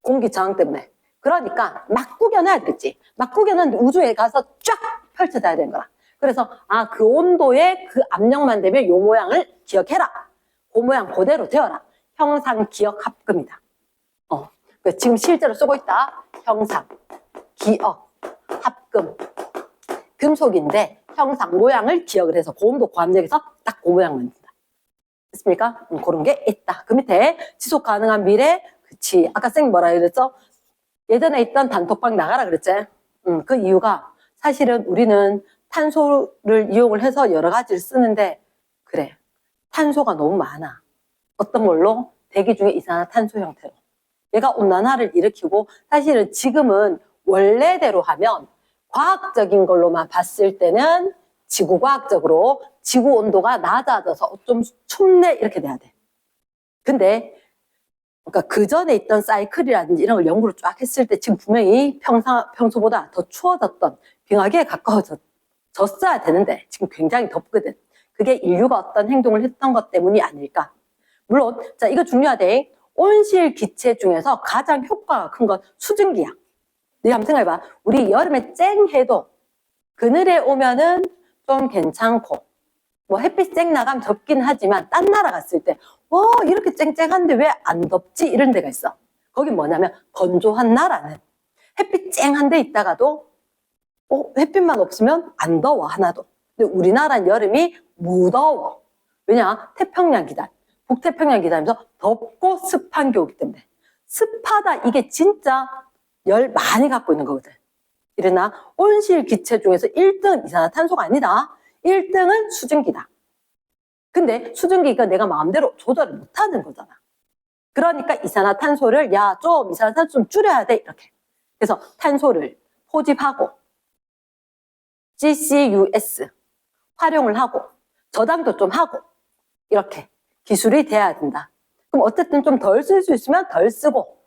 공기 저항 때문에. 그러니까 막 구겨놔야 되겠지. 막 구겨놨는데 우주에 가서 쫙 펼쳐져야 되는 거야. 그래서 그 온도에 그 압력만 되면 요 모양을 기억해라. 그 모양 그대로 되어라. 형상 기억 합금이다. 지금 실제로 쓰고 있다. 형상 기억 합금. 금속인데 형상 모양을 기억을 해서 고온도 고압력에서 딱 그 모양 만든다. 됐습니까? 그런 게 있다. 그 밑에 지속 가능한 미래. 그치. 아까 쌤 뭐라 그랬죠? 예전에 있던 단톡방 나가라 그랬지? 그 이유가 사실은 우리는 탄소를 이용을 해서 여러 가지를 쓰는데 그래. 탄소가 너무 많아. 어떤 걸로? 대기 중에 이산화탄소 형태로. 얘가 온난화를 일으키고 사실은 지금은 원래대로 하면 과학적인 걸로만 봤을 때는 지구과학적으로 지구 온도가 낮아져서 좀 춥네 이렇게 돼야 돼. 근데 그러니까 그 전에 있던 사이클이라든지 이런 걸 연구를 쫙 했을 때 지금 분명히 평소보다 더 추워졌던 빙하기에 가까워졌어야 되는데 지금 굉장히 덥거든. 그게 인류가 어떤 행동을 했던 것 때문이 아닐까. 물론 자 이거 중요하대. 온실 기체 중에서 가장 효과가 큰 건 수증기야. 네가 한번 생각해봐. 우리 여름에 쨍해도 그늘에 오면은 좀 괜찮고 뭐 햇빛 쨍 나가면 덥긴 하지만 딴 나라 갔을 때 와 이렇게 쨍쨍한데 왜 안 덥지? 이런 데가 있어. 거긴 뭐냐면 건조한 나라는 햇빛 쨍한 데 있다가도 햇빛만 없으면 안 더워 하나도. 근데 우리나라는 여름이 무더워. 왜냐? 태평양 기단, 북태평양 기단에서 덥고 습한 게 오기 때문에. 습하다 이게 진짜 열 많이 갖고 있는 거거든. 이러나 온실 기체 중에서 1등은 이산화탄소가 아니다. 1등은 수증기다. 근데 수증기가 내가 마음대로 조절을 못하는 거잖아. 그러니까 이산화탄소를 좀 이산화탄소 좀 줄여야 돼 이렇게. 그래서 탄소를 포집하고 CCUS 활용을 하고 저장도 좀 하고 이렇게 기술이 돼야 된다. 그럼 어쨌든 좀 덜 쓸 수 있으면 덜 쓰고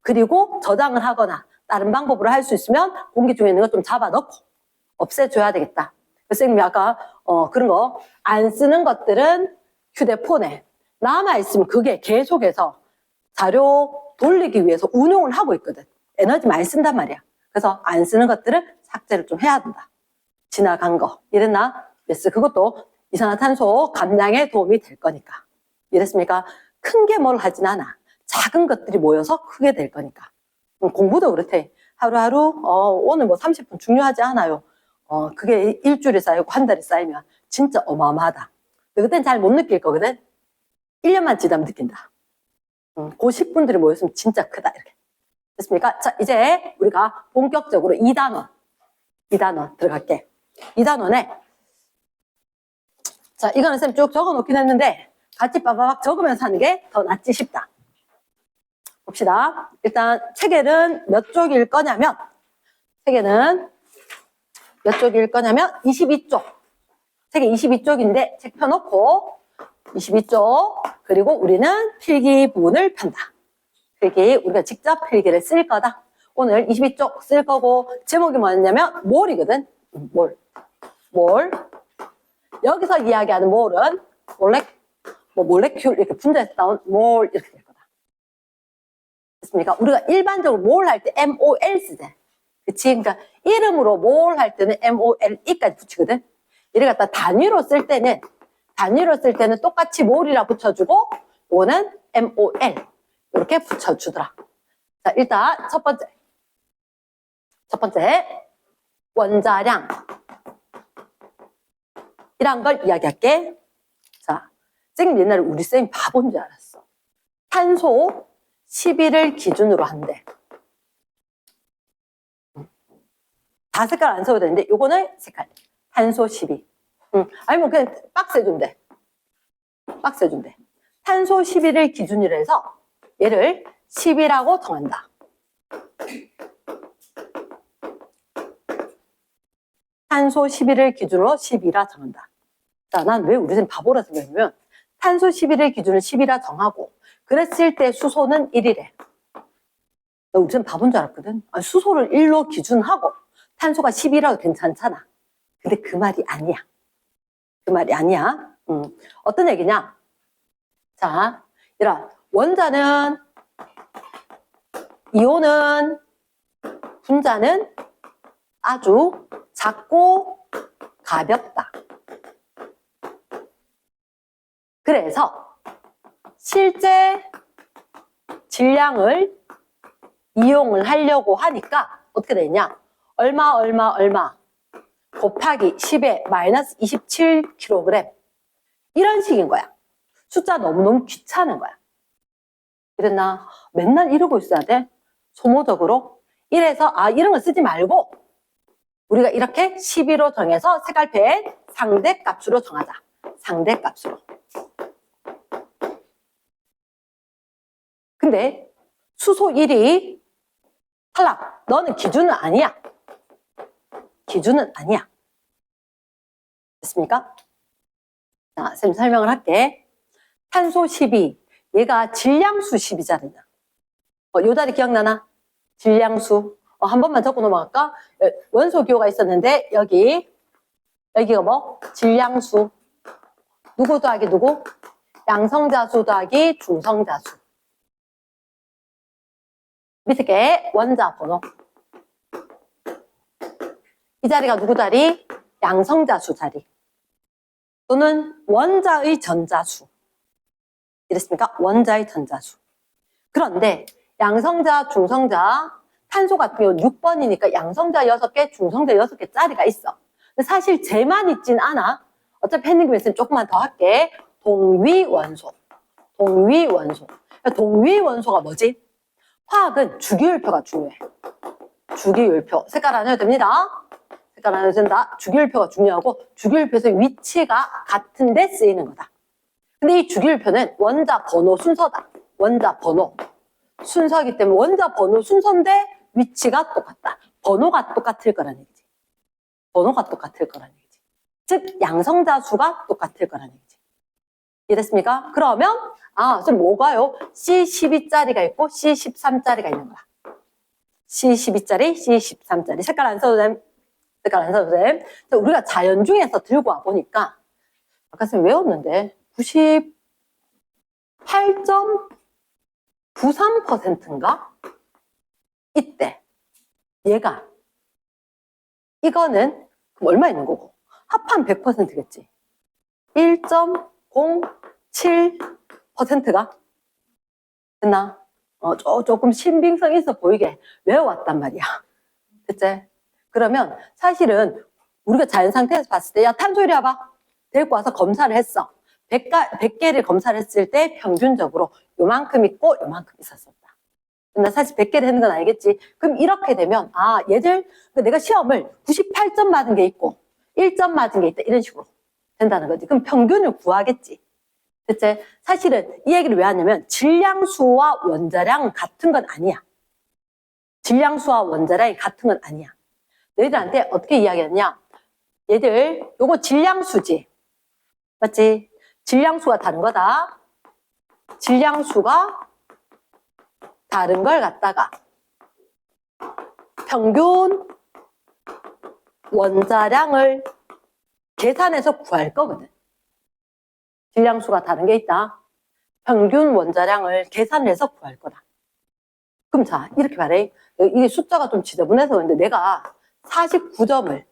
그리고 저장을 하거나 다른 방법으로 할 수 있으면 공기 중에 있는 거 좀 잡아넣고 없애줘야 되겠다. 선생님이 아까 그런 거 안 쓰는 것들은 휴대폰에 남아있으면 그게 계속해서 자료 돌리기 위해서 운용을 하고 있거든. 에너지 많이 쓴단 말이야. 그래서 안 쓰는 것들은 삭제를 좀 해야 된다. 지나간 거 이랬나? yes. 그것도 이산화탄소 감량에 도움이 될 거니까. 이랬습니까? 큰 게 뭘 하진 않아. 작은 것들이 모여서 크게 될 거니까. 공부도 그렇대. 하루하루 오늘 뭐 30분 중요하지 않아요. 그게 일주일에 쌓이고 한 달에 쌓이면 진짜 어마어마하다. 그땐 잘 못 느낄 거거든. 1년만 지나면 느낀다. 그 10분들이 모였으면 진짜 크다. 이렇게. 됐습니까? 자, 이제 우리가 본격적으로 2단원 들어갈게. 2단원에 자, 이거는 쌤 쭉 적어 놓긴 했는데 같이 빠바박 적으면서 하는 게 더 낫지 싶다. 봅시다. 일단 체계는 몇 쪽일 거냐면 체계는 몇 쪽일 거냐면 22쪽. 책이 22쪽인데 책 펴놓고 22쪽 그리고 우리는 필기 부분을 편다. 필기 우리가 직접 필기를 쓸 거다. 오늘 22쪽 쓸 거고 제목이 뭐였냐면 몰이거든. 몰. 여기서 이야기하는 몰은 몰레큘 이렇게 분자에서 나온 몰 이렇게 될 거다. 됐습니까? 우리가 일반적으로 몰 할 때 MOL 쓰잖아. 그치? 그러니까 이름으로 몰 할 때는 MOLE까지 붙이거든. 이를 갖다 단위로 쓸 때는 똑같이 몰이라 붙여주고 이거는 MOL 이렇게 붙여주더라. 자, 일단 첫 번째 원자량 이란 걸 이야기할게. 자, 쌤 옛날에 우리 쌤이 바본 줄 알았어. 탄소 10일을 기준으로 한대. 다 색깔 안 써도 되는데 요거는 색깔 탄소 12. 아니면 그냥 박스 해준대. 탄소 11을 기준으로 해서 얘를 10이라고 정한다. 탄소 11을 기준으로 10이라 정한다. 자, 난 왜 우리 쌤 바보라 생각하냐면 탄소 11을 기준으로 10이라 정하고 그랬을 때 수소는 1이래. 나 우리 쌤 바본 줄 알았거든. 수소를 1로 기준하고 탄소가 10이라도 괜찮잖아. 근데 그 말이 아니야. 그 말이 아니야. 어떤 얘기냐? 자, 이런 원자는, 이온은, 분자는 아주 작고 가볍다. 그래서 실제 질량을 이용을 하려고 하니까 어떻게 되냐? 얼마 곱하기 10의 마이너스 27kg. 이런 식인 거야. 숫자 너무너무 귀찮은 거야. 이랬나? 맨날 이러고 있어야 돼? 소모적으로? 이래서 이런 거 쓰지 말고 우리가 이렇게 12로 정해서 색깔펜 상대값으로 정하자. 상대값으로. 근데 수소 1이 탈락. 너는 기준은 아니야. 기준은 아니야. 됐습니까? 자, 쌤 설명을 할게. 탄소 12. 얘가 질량수 12잖아. 요 다리 기억나나? 질량수. 한 번만 적고 넘어갈까? 원소 기호가 있었는데 여기가 뭐? 질량수. 누구 더하기 누구? 양성자수 더하기 중성자수. 밑에 게 원자 번호. 이 자리가 누구 자리? 양성자수 자리. 또는 원자의 전자수. 이랬습니까? 원자의 전자수. 그런데 양성자, 중성자, 탄소 같은 경우는 6번이니까 양성자 6개, 중성자 6개 짜리가 있어. 근데 사실 쟤만 있진 않아. 어차피 했는 김에 있으면 조금만 더 할게. 동위원소. 동위원소. 동위원소가 뭐지? 화학은 주기율표가 중요해. 주기율표. 색깔 안 해도 됩니다. 색깔 안 해도 된다. 주기율표가 중요하고 주기율표에서 위치가 같은데 쓰이는 거다. 근데 이 주기율표는 원자 번호 순서다. 원자 번호. 순서이기 때문에 원자 번호 순서인데 위치가 똑같다. 번호가 똑같을 거라는 얘기지. 번호가 똑같을 거라는 얘기지. 즉 양성자 수가 똑같을 거라는 얘기지. 이해됐습니까? 그러면 좀 뭐가요? C12짜리가 있고 C13짜리가 있는 거야. C12짜리, C13짜리. 색깔 안 써도 됨. 색깔 안 써도 됨. 우리가 자연 중에서 들고 와 보니까 아까 쌤 외웠는데 98.93%인가? 이때 얘가 이거는 그럼 얼마 있는 거고? 합한 100%겠지. 1.07%가 됐나? 조금 신빙성 있어 보이게 외워왔단 말이야. 됐지? 그러면 사실은 우리가 자연 상태에서 봤을 때 야 탄소 이리 와봐. 데리고 와서 검사를 했어. 100개를 검사를 했을 때 평균적으로 요만큼 있고 요만큼 있었었다. 나 사실 100개를 했는 건 알겠지. 그럼 이렇게 되면 얘들 내가 시험을 98점 맞은 게 있고 1점 맞은 게 있다. 이런 식으로 된다는 거지. 그럼 평균을 구하겠지. 됐지? 사실은 이 얘기를 왜 하냐면 질량수와 원자량 같은 건 아니야. 질량수와 원자량이 같은 건 아니야. 너희들한테 어떻게 이야기하냐? 얘들 요거 질량수지. 맞지? 질량수가 다른 거다. 질량수가 다른 걸 갖다가 평균 원자량을 계산해서 구할 거거든. 질량수가 다른 게 있다. 평균 원자량을 계산해서 구할 거다. 그럼 자, 이렇게 말해. 이게 숫자가 좀 지저분해서 그런데 내가 49점을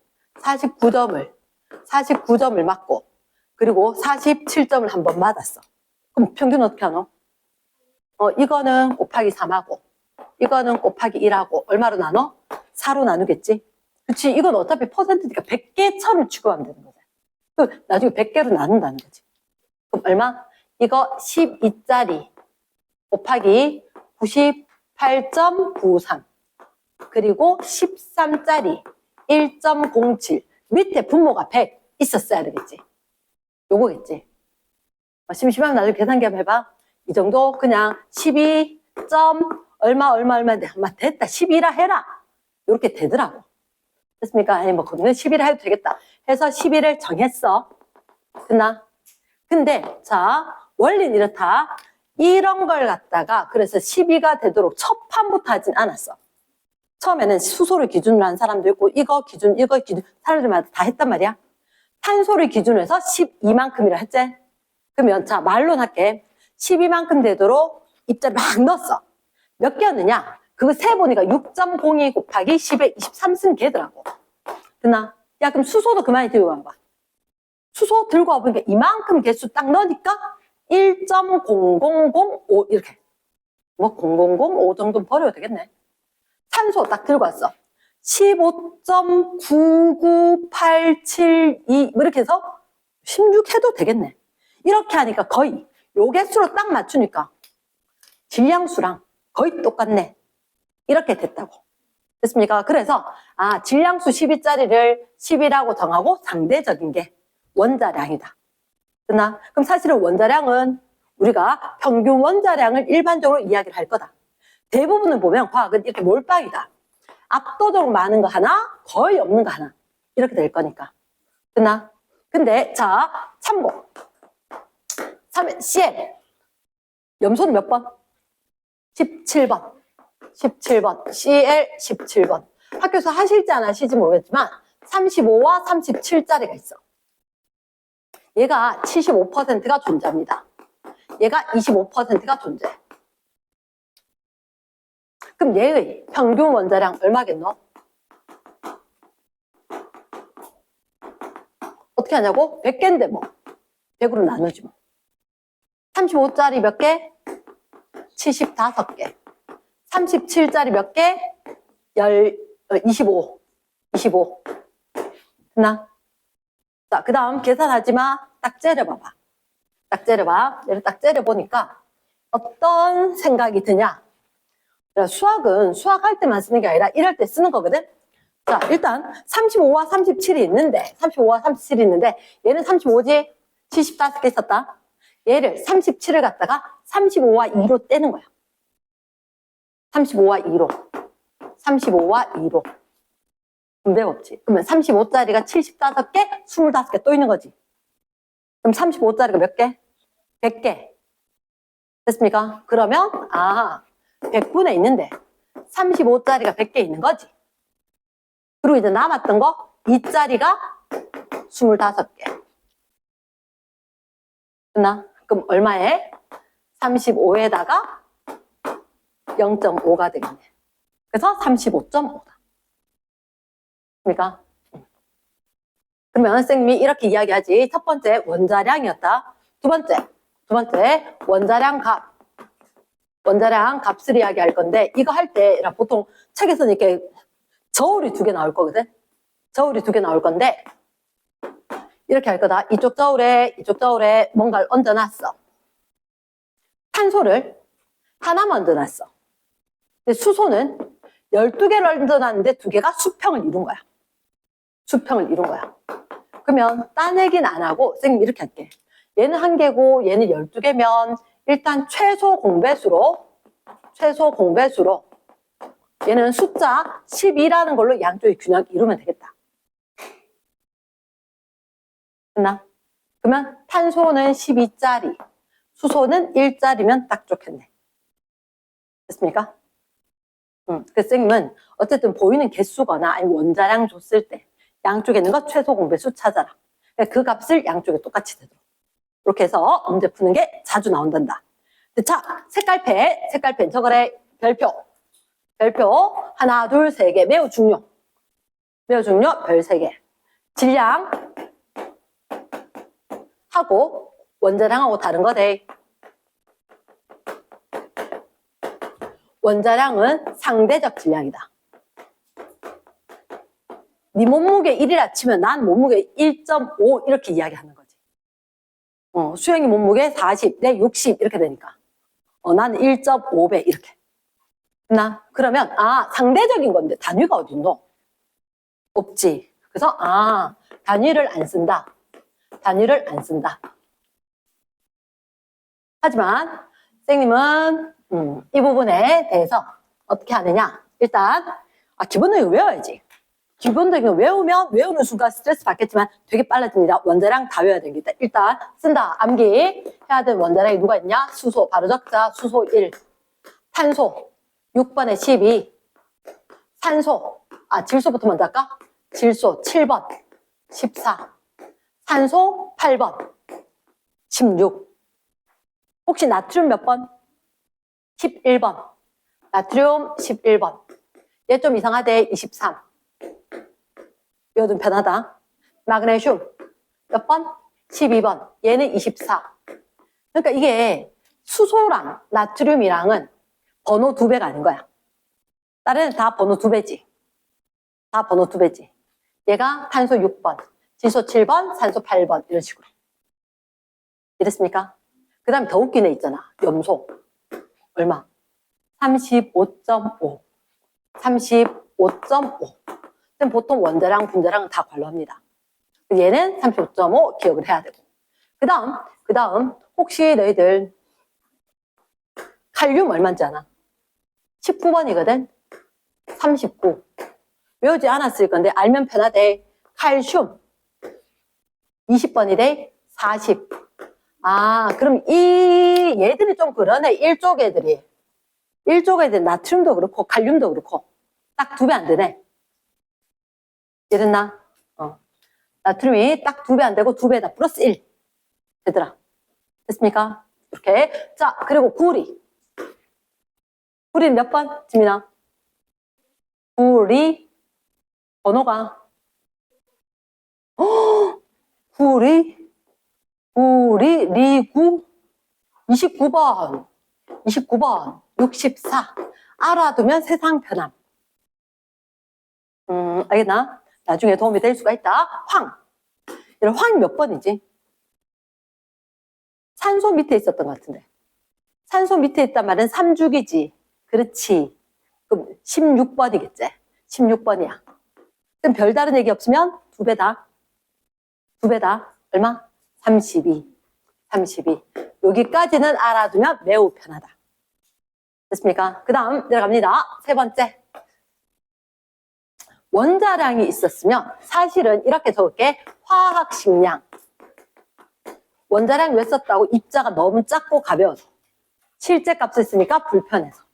맞고 그리고 47점을 한번 맞았어. 그럼 평균 어떻게 하노? 이거는 곱하기 3하고 이거는 곱하기 1하고 얼마로 나눠? 4로 나누겠지? 그치? 이건 어차피 퍼센트니까 100개 처럼 취급하면 되는 거잖아. 그 나중에 100개로 나눈다는 거지. 그럼 얼마? 이거 12짜리 곱하기 98.93 그리고 13짜리 1.07 밑에 분모가 100 있었어야 되겠지. 요거겠지. 심심하면 나중에 계산기 한번 해봐. 이 정도 그냥 12. 얼마인데 됐다 12라 해라. 이렇게 되더라고. 됐습니까? 아니 뭐 그러면 11을 해도 되겠다 해서 11을 정했어. 됐나? 근데 자 원리는 이렇다. 이런 걸 갖다가 그래서 12가 되도록 첫 판부터 하진 않았어. 처음에는 수소를 기준으로 한 사람도 있고 이거 기준 사람들마다 다 했단 말이야. 탄소를 기준으로 해서 12만큼이라 했지. 그러면 자 말로 할게. 12만큼 되도록 입자를 막 넣었어. 몇 개였느냐? 그거 세보니까 6.02 곱하기 10의 23승 개더라고. 됐나? 야 그럼 수소도 그만이 들고 와봐. 수소 들고 와보니까 이만큼 개수 딱 넣으니까 1.0005 이렇게. 뭐 0005 정도 버려도 되겠네. 산소 딱 들고 왔어. 15.99872 뭐 이렇게 해서 16 해도 되겠네. 이렇게 하니까 거의 요 개수로 딱 맞추니까 질량수랑 거의 똑같네. 이렇게 됐다고. 됐습니까? 그래서 질량수 12짜리를 10이라고 정하고 상대적인 게 원자량이다. 됐나? 그럼 사실은 원자량은 우리가 평균 원자량을 일반적으로 이야기를 할 거다. 대부분을 보면 과학은 이렇게 몰빵이다. 압도적으로 많은 거 하나, 거의 없는 거 하나. 이렇게 될 거니까. 됐나? 근데 자 참고 CL 염소는 몇 번? 17번 17번 CL 17번 학교에서 하실지 안 하실지 모르겠지만 35와 37짜리가 있어. 얘가 75%가 존재합니다. 얘가 25%가 존재. 그럼 얘의 평균 원자량 얼마겠노? 어떻게 하냐고? 100개인데 뭐 100으로 나누지 뭐. 35짜리 몇 개? 75개. 37짜리 몇 개? 25. 됐나? 자, 그 다음 계산하지 마. 딱 째려봐봐. 딱 째려봐. 얘를 딱 째려보니까 어떤 생각이 드냐? 수학은 수학할 때만 쓰는 게 아니라 이럴 때 쓰는 거거든? 자, 일단 35와 37이 있는데, 35와 37이 있는데, 얘는 35지? 75개 있었다. 얘를 37을 갖다가 35와 2로 떼는 거야. 35와 2로. 35와 2로. 분배 없지. 그러면 35짜리가 75개, 25개 또 있는 거지. 그럼 35짜리가 몇 개? 100개. 됐습니까? 그러면 100분에 있는데 35짜리가 100개 있는 거지. 그리고 이제 남았던 거 2짜리가 25개. 됐나? 그럼 얼마에? 35에다가 0.5가 되겠네. 그래서 35.5다. 그러니까 그러면 선생님이 이렇게 이야기하지. 첫 번째 원자량이었다. 두 번째 원자량 값을 이야기할 건데 이거 할 때 보통 책에서는 이렇게 저울이 2개 나올 거거든. 저울이 2개 나올 건데 이렇게 할 거다. 이쪽 저울에 뭔가를 얹어놨어. 탄소를 하나만 얹어놨어. 근데 수소는 12개를 얹어놨는데 2개가 수평을 이룬 거야. 수평을 이룬 거야. 그러면 따내기는 안 하고 선생님 이렇게 할게. 얘는 1개고 얘는 12개면 일단 최소 공배수로 얘는 숫자 12라는 걸로 양쪽의 균형 이루면 되겠다. 됐나? 그러면 탄소는 12짜리, 수소는 1짜리면 딱 좋겠네. 됐습니까? 그래서 선생님은 어쨌든 보이는 개수거나 아니면 원자량 줬을 때 양쪽에 있는 거 최소 공배수 찾아라. 그 값을 양쪽에 똑같이 되도록. 이렇게 해서 문제 푸는 게 자주 나온단다. 자, 색깔펜 저거래 별표 하나 둘 세 개 매우 중요 별 3개 질량 하고 원자량하고 다른 거대. 원자량은 상대적 질량이다. 네 몸무게 1이라 치면 난 몸무게 1.5 이렇게 이야기하는 거지. 수영이 몸무게 40, 내 60 이렇게 되니까 나는 1.5배 이렇게. 그러면 상대적인 건데 단위가 어디 있노? 없지. 그래서 단위를 안 쓴다. 하지만 선생님은 이 부분에 대해서 어떻게 하느냐? 일단 기본적인 거 외워야지. 기본적인 거 외우는 순간 스트레스 받겠지만 되게 빨라집니다. 원자량 다 외워야 됩니다. 일단 쓴다. 암기 해야 되는 원자량이 누가 있냐? 수소 바로 적자. 수소 1. 탄소 6번에 12. 산소. 질소부터 먼저 할까? 질소 7번, 14. 산소 8번, 16. 혹시 나트륨 몇 번? 11번. 나트륨 11번. 얘 좀 이상하대. 23. 이거 좀 편하다. 마그네슘 몇 번? 12번. 얘는 24. 그러니까 이게 수소랑 나트륨이랑은 번호 2배가 아닌 거야. 다른 다 번호 2배지. 다 번호 2배지. 얘가 탄소 6번, 질소 7번, 산소 8번 이런 식으로. 이랬습니까? 그 다음에 더 웃긴 애 있잖아. 염소. 얼마? 35.5. 35.5. 보통 원자량, 분자량은 다 관로합니다. 얘는 35.5 기억을 해야 되고. 그 다음 혹시 너희들 칼륨 얼마인지 아나? 19번이거든? 39. 외우지 않았을 건데 알면 편하대. 칼슘 20번이래. 40. 그럼 얘들이 좀 그러네. 일족 애들이 나트륨도 그렇고 칼륨도 그렇고 딱 2배 안 되네. 이랬나? 나트륨이 딱 2배 안 되고 2배다. 플러스 1. 얘들아. 됐습니까? 이렇게. 자, 그리고 구리. 구리는 몇 번? 지민아. 구리. 번호가. 구리. 리구. 29번. 64. 알아두면 세상 편함. 알겠나? 나중에 도움이 될 수가 있다. 황. 황 몇 번이지? 산소 밑에 있었던 것 같은데. 산소 밑에 있단 말은 3죽이지. 그렇지. 그럼 16번이겠지. 16번이야. 그럼 별다른 얘기 없으면 2배다. 2배다. 얼마? 32. 여기까지는 알아두면 매우 편하다. 됐습니까? 그 다음 내려갑니다. 3번째. 원자량이 있었으면 사실은 이렇게 적을게. 화학식량. 원자량 왜 썼다고? 입자가 너무 작고 가벼워서. 실제 값을 쓰니까 불편해서.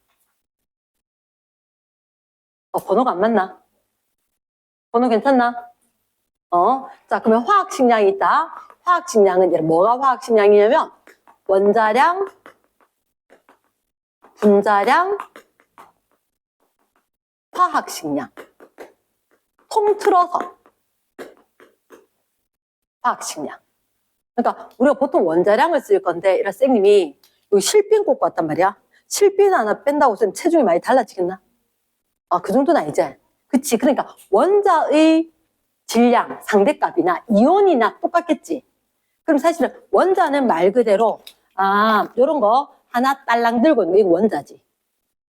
번호가 안 맞나? 번호 괜찮나? 자, 그러면 화학식량이 있다. 화학식량은 이제 뭐가 화학식량이냐면 원자량, 분자량, 화학식량. 통틀어서 화학식량. 그러니까 우리가 보통 원자량을 쓸 건데 이런 쌤님이 여기 실빈 꽂고 왔단 말이야. 실빈 하나 뺀다고 쌤 체중이 많이 달라지겠나? 그 정도는 아니지. 그치? 그러니까 원자의 질량, 상대값이나 이온이나 똑같겠지. 그럼 사실은 원자는 말 그대로 요런 거 하나 딸랑 들고 있는 게 원자지.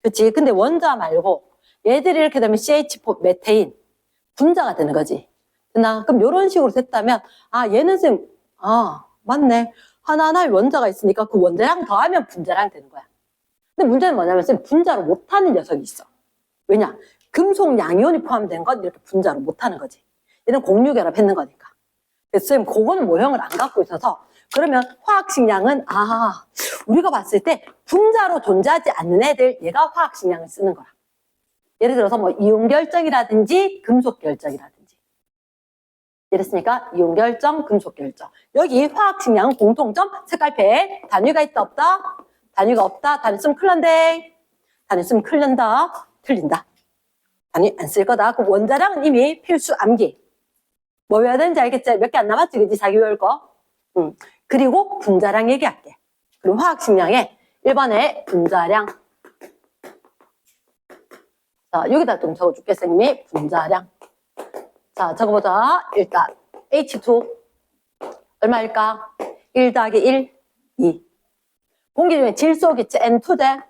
그치? 근데 원자 말고 얘들이 이렇게 되면 CH4 메테인 분자가 되는 거지. 그럼 이런 식으로 됐다면 얘는 쌤 맞네. 하나하나의 원자가 있으니까 그 원자량 더하면 분자량 되는 거야. 근데 문제는 뭐냐면 쌤 분자로 못하는 녀석이 있어. 왜냐? 금속 양이온이 포함된 건 이렇게 분자로 못하는 거지. 얘는 공유결합 했는 거니까. 그래서 쌤 그거는 모형을 안 갖고 있어서 그러면 화학식량은 우리가 봤을 때 분자로 존재하지 않는 애들 얘가 화학식량을 쓰는 거라. 예를 들어서 뭐 이온결정이라든지 금속결정이라든지. 이랬으니까 이온결정, 금속결정. 여기 화학식량 공통점 색깔패. 단위가 있다 없다? 단위가 없다. 단위 쓰면 큰일 난대. 단위 쓰면 큰일 난다. 틀린다. 단위 안 쓸 거다. 그 원자량은 이미 필수 암기. 뭐 외워야 되는지 알겠지? 몇 개 안 남았지? 그지? 자기 외울 거. 그리고 분자량 얘기할게. 그럼 화학식량에 1번에 분자량. 자, 여기다 좀 적어줄게, 선생님이. 분자량. 자, 적어보자. 일단 H2 얼마일까? 1 더하기 1, 2. 공기 중에 질소 기체 N2대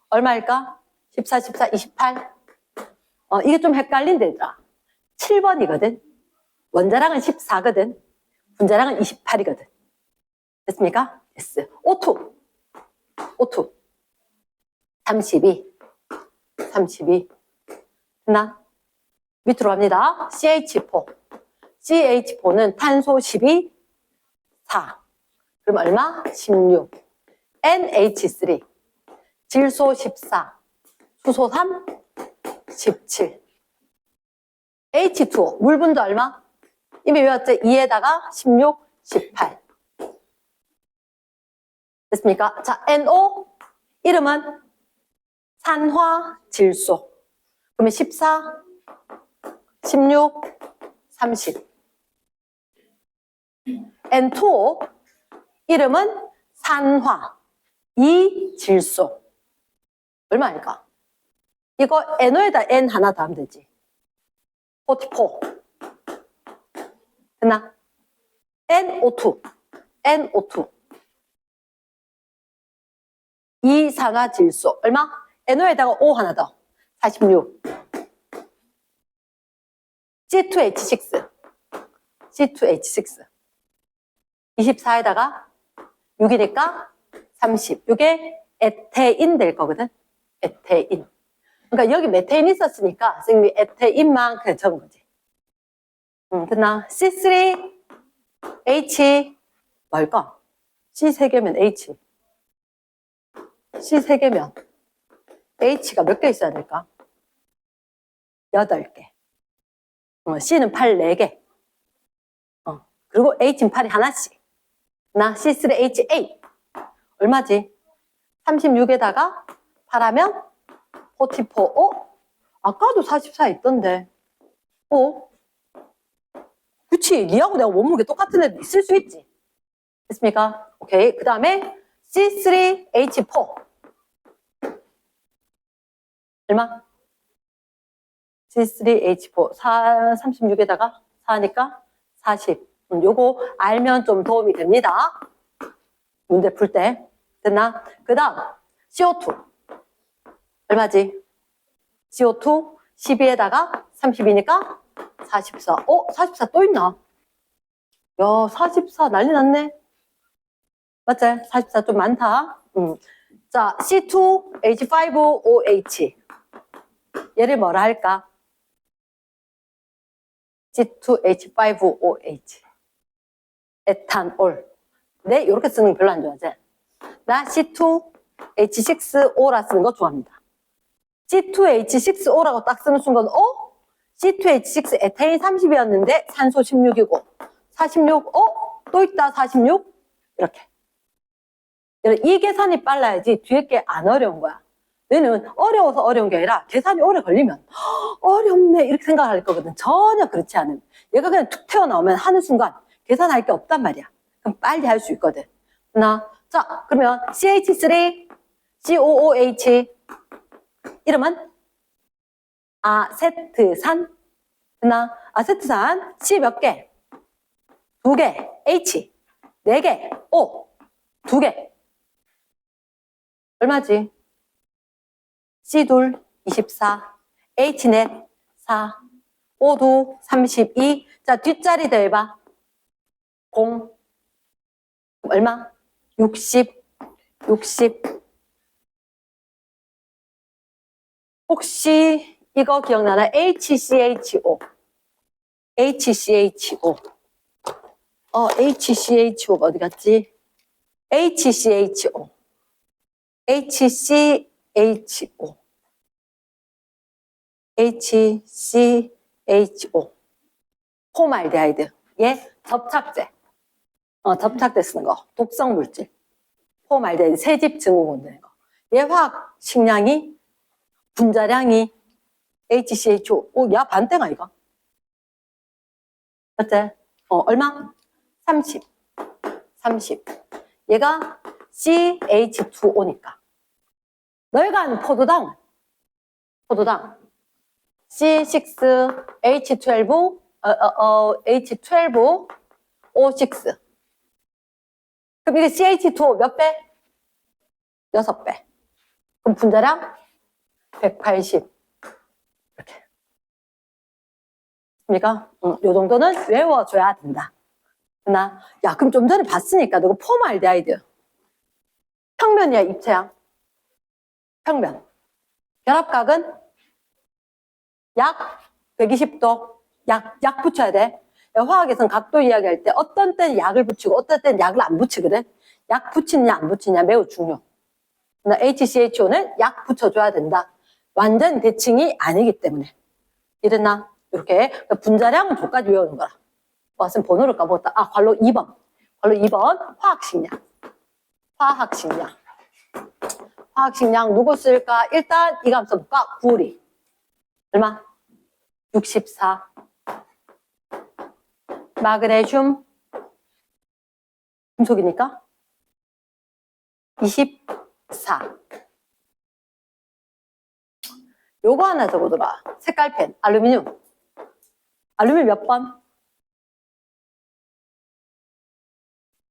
얼마일까? 14, 14, 28. 이게 좀 헷갈린데, 얘들아. 7번이거든. 원자량은 14거든. 분자량은 28이거든. 됐습니까? 됐어. O2. 32. 됐나? 밑으로 갑니다. CH4. CH4는 탄소 12, 4. 그럼 얼마? 16. NH3. 질소 14. 수소 3, 17. H2O. 물 분도 얼마? 이미 외웠죠? 2에다가 16, 18. 됐습니까? 자, NO. 이름은 산화질소. 그러면 14, 16, 30. N2O. 이름은 산화. 이질소. 얼마일까? 이거 NO에다 N 하나 더 하면 되지. 44. 됐나? NO2. NO2. 이산화질소. 얼마? NO에다가 O 하나 더. 46. C2H6. C2H6. 24에다가 6이니까 30. 이게 에테인 될 거거든. 에테인. 그러니까 여기 메테인 있었으니까 선생님이 에테인만 그냥 적은 거지. 됐나? C3H 뭘까? C 3개면 H. C 3개면 H가 몇 개 있어야 될까? 8개. C는 8, 4개. 그리고 H는 8이 하나씩. 나 C3H8. 얼마지? 36에다가 8하면 44. 아까도 44 있던데. 그치. 니하고 내가 몸무게 똑같은 애도 있을 수 있지. 됐습니까? 오케이. 그 다음에 C3H4. 얼마? C3H4. 36에다가 4니까 40. 요거 알면 좀 도움이 됩니다. 문제 풀 때. 됐나? 그 다음 CO2. 얼마지? CO2 12에다가 30이니까 44. 44 또 있나? 야, 44 난리 났네. 맞지? 44 좀 많다. 자, C2H5OH. 얘를 뭐라 할까? C2H5OH. 에탄올. 네, 이렇게 쓰는 거 별로 안 좋아하지? 나 C2H6O라 쓰는 거 좋아합니다. C2H6O라고 딱 쓰는 순간, C2H6 에테인 30이었는데 산소 16이고, 46, 또 있다, 46? 이렇게. 이 계산이 빨라야지 뒤에 게 안 어려운 거야. 너는 어려워서 어려운 게 아니라 계산이 오래 걸리면 어렵네 이렇게 생각할 거거든. 전혀 그렇지 않은. 얘가 그냥 툭 튀어나오면 하는 순간 계산할 게 없단 말이야. 그럼 빨리 할 수 있거든. 자, 그러면 CH3, COOH. 이름은 아세트산. 아세트산. C 몇 개? 2개. H 4개. O 2개. 얼마지? C2 24. H넷 4. O2 32. 자, 뒷자리 더해봐. 0. 얼마? 60. 60. 혹시 이거 기억나나? HCHO. HCHO. HCHO가 어디 갔지? HCHO. HCHO. HCHO. 포말데하이드. 얘 접착제. 접착제 쓰는 거. 독성 물질. 포말데하이드. 새집 증후군 되는 거. 얘 화학 식량이 분자량이 HCHO. 야, 반땡아, 이거. 어째? 얼마? 30. 30. 얘가 CH2O니까. 너희가 아는 포도당. C6, H12, H12, O6. 그럼 이게 CH2O 몇 배? 6배. 그럼 분자량? 180. 이렇게. 있습니까? 요 정도는 외워줘야 된다. 야, 그럼 좀 전에 봤으니까, 너가 포말데하이드. 평면이야, 입체야? 평면. 결합각은 약 120도. 약 붙여야 돼. 화학에서는 각도 이야기할 때 어떤 때는 약을 붙이고 어떤 때는 약을 안 붙이거든. 약 붙이느냐 안 붙이느냐 매우 중요. HCHO는 약 붙여줘야 된다. 완전 대칭이 아니기 때문에. 이랬나? 이렇게 분자량은 도까지 외우는 거라. 선생님 번호를 까먹었다. 괄로 2번. 괄로 2번 화학식량. 화학식량. 화학식량 누구 쓸까? 일단 이거 한번 써볼까? 구리. 얼마? 64. 마그네슘. 금속이니까 24. 요거 하나 적어둬라. 색깔펜. 알루미늄. 알루미늄 몇 번?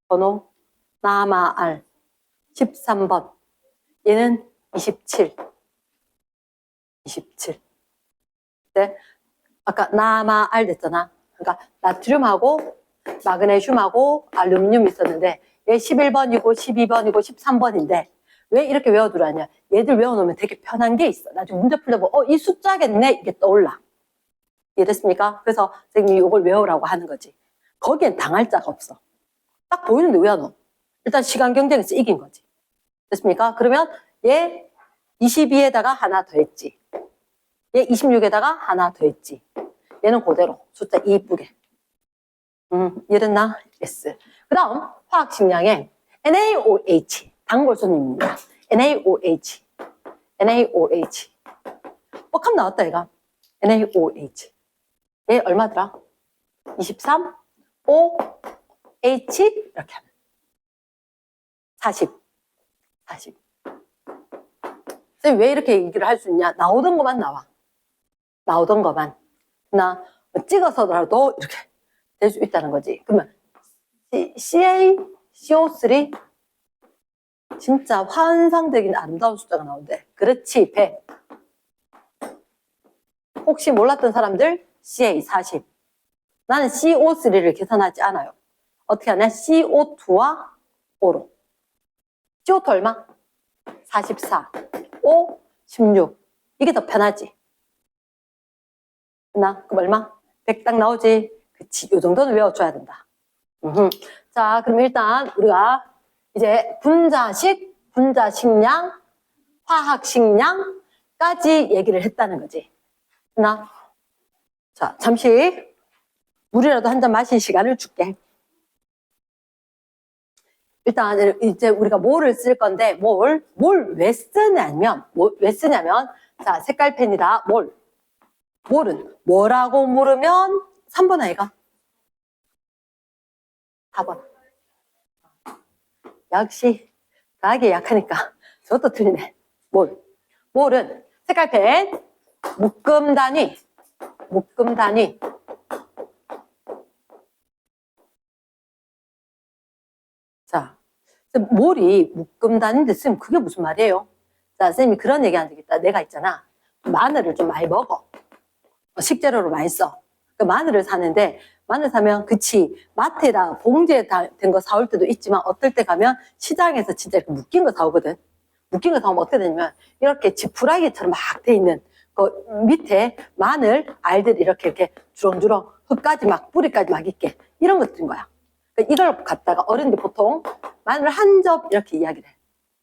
번호 나마알 13번. 얘는 27. 27. 네. 아까 나마알 됐잖아. 그러니까 나트륨하고 마그네슘하고 알루미늄이 있었는데 얘 11번이고 12번이고 13번인데 왜 이렇게 외워두라냐. 얘들 외워놓으면 되게 편한 게 있어. 나중에 문제 풀다 보면 이 숫자겠네 이게 떠올라. 이해됐습니까? 그래서 선생님이 이걸 외우라고 하는 거지. 거기엔 당할 자가 없어. 딱 보이는데 외워놓어. 일단 시간 경쟁에서 이긴 거지. 됐습니까? 그러면 얘 22에다가 하나 더 했지. 얘 26에다가 하나 더 했지. 얘는 그대로 숫자 2 이쁘게. 이해됐나? yes. 그 다음 화학식량에 NaOH 단골손입니다. NaOH NaOH 뻑하면 나왔다 얘가. NaOH 얘 얼마더라? 23 O H 이렇게 하면 40 선생님 왜 이렇게 얘기를 할 수 있냐? 나오던 것만 나와. 나오던 것만. 나 찍어서라도 이렇게 될 수 있다는 거지. 그러면 CaCO3 진짜 환상적인 아름다운 숫자가 나오는데 그렇지 100. 혹시 몰랐던 사람들 CA 40. 나는 CO3를 계산하지 않아요. 어떻게 하냐? CO2와 O로. CO2 얼마? 44. O 16. 이게 더 편하지. 그럼 얼마? 100 딱 나오지. 그치. 요 정도는 외워줘야 된다. 자, 그럼 일단 우리가 이제 분자식, 분자식량, 화학식량까지 얘기를 했다는 거지. 자, 잠시 물이라도 한 잔 마실 시간을 줄게. 일단 이제 우리가 뭐를 쓸 건데 뭘 왜 쓰냐면 자, 색깔펜이다. 뭘은 뭐라고 물으면 3번 아이가 4번. 역시 나에게 약하니까 저것도 틀리네. 뭘은 색깔펜 묶음 단위 자, 몰이 묶음 단위인데 쌤 그게 무슨 말이에요? 자, 쌤이 그런 얘기 안 되겠다. 내가 있잖아. 마늘을 좀 많이 먹어. 식재료로 많이 써. 그 마늘을 사는데 마늘 사면 그치 마트에다 봉지에 된 거 사올 때도 있지만 어떨 때 가면 시장에서 진짜 이렇게 묶인 거 사오거든. 묶인 거 사오면 어떻게 되냐면 이렇게 지푸라기처럼 막 돼 있는 그 밑에 마늘 알들이 이렇게 주렁주렁 흙까지 막 뿌리까지 막 있게 이런 것들인 거야. 그러니까 이걸 갖다가 어른들이 보통 마늘 한 접 이렇게 이야기를 해.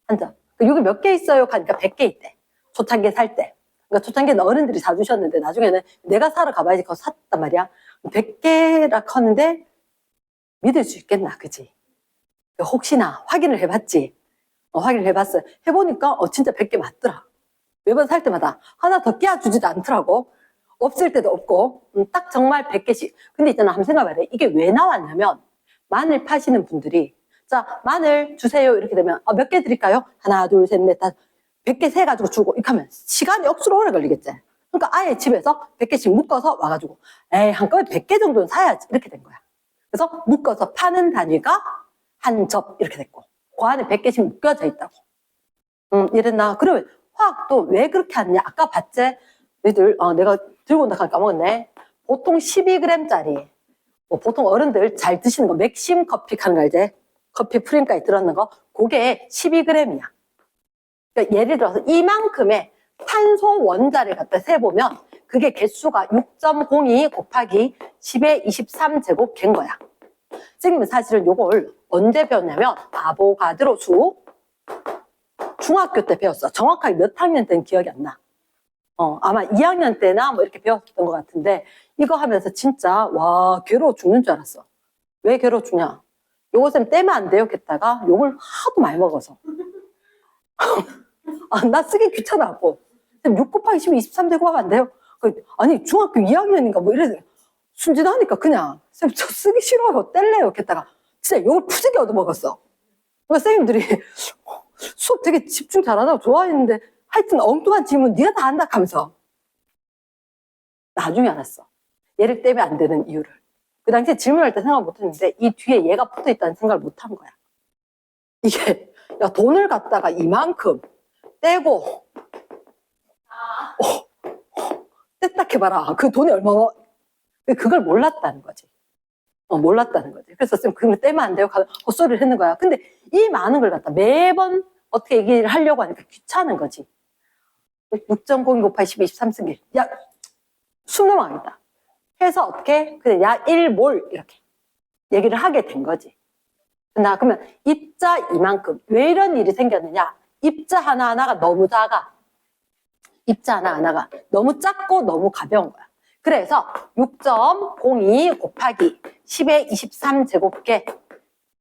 한 접. 여기 몇 개 있어요? 하니까 100개 있대. 초창기에 살 때. 그러니까 초창기에는 어른들이 사주셨는데 나중에는 내가 사러 가봐야지 그거 샀단 말이야. 100개라 하는데 믿을 수 있겠나, 그지? 혹시나 확인을 해봤지. 확인을 해봤어. 해보니까 진짜 100개 맞더라. 매번 살 때마다 하나 더 끼워주지도 않더라고. 없을 때도 없고 딱 정말 100개씩. 근데 있잖아, 한번 생각해봐야 돼. 이게 왜 나왔냐면 마늘 파시는 분들이 자, 마늘 주세요 이렇게 되면 몇 개 드릴까요? 하나, 둘, 셋, 넷, 다섯 100개 세가지고 주고 이렇게 하면 시간이 억수로 오래 걸리겠지. 그러니까 아예 집에서 100개씩 묶어서 와가지고 에이 한꺼번에 100개 정도는 사야지 이렇게 된 거야. 그래서 묶어서 파는 단위가 한 접 이렇게 됐고 그 안에 100개씩 묶여져 있다고. 이랬나? 그러면 화학도 왜 그렇게 하느냐? 아까 봤지? 너희들 내가 들고 온다 까먹었네. 보통 12g짜리 보통 어른들 잘 드시는 거 맥심 커피 하는 거 알지? 커피 프림까지 들었는 거 그게 12g이야. 그러니까 예를 들어서 이만큼의 탄소 원자를 갖다 세보면 그게 개수가 6.02 곱하기 10의 23제곱 갠 거야. 선생님은 사실은 요걸 언제 배웠냐면 아보가드로 수 중학교 때 배웠어. 정확하게 몇 학년 때는 기억이 안 나. 아마 2학년 때나 뭐 이렇게 배웠던 것 같은데, 이거 하면서 진짜, 와, 괴로워 죽는 줄 알았어. 왜 괴로워 죽냐? 요거 쌤 떼면 안 돼요? 했다가 욕을 하도 많이 먹어서. 나 쓰기 귀찮아갖고. 쌤 6 곱하기 10이 23제곱하면 안 돼요? 아니, 중학교 2학년인가 뭐 이래. 순진하니까 그냥, 쌤 저 쓰기 싫어요. 뗄래요? 했다가 진짜 욕을 푸지게 얻어먹었어. 그러니까 쌤들이 수업 되게 집중 잘하다고 좋아했는데 하여튼 엉뚱한 질문 네가 다 한다 하면서 나중에 알았어. 얘를 떼면 안 되는 이유를. 그 당시에 질문할 때 생각 못 했는데 이 뒤에 얘가 붙어 있다는 생각을 못 한 거야. 이게 야 돈을 갖다가 이만큼 떼고 뗐다 해봐라. 그 돈이 얼마나 그걸 몰랐다는 거지. 몰랐다는 거지. 그래서 쌤 그걸 떼면 안 돼요. 헛소리를 했는 거야. 근데 이 많은 걸 갖다 매번 어떻게 얘기를 하려고 하니까 귀찮은 거지. 6.02 곱하기 10이 23 쓰기. 야, 숨 넘어가겠다. 해서 어떻게? 그래, 야, 1몰. 이렇게 얘기를 하게 된 거지. 나 그러면 입자 이만큼. 왜 이런 일이 생겼느냐? 입자 하나하나가 너무 작아. 입자 하나하나가 너무 작고 너무 가벼운 거야. 그래서 6.02 곱하기 10의 23제곱계.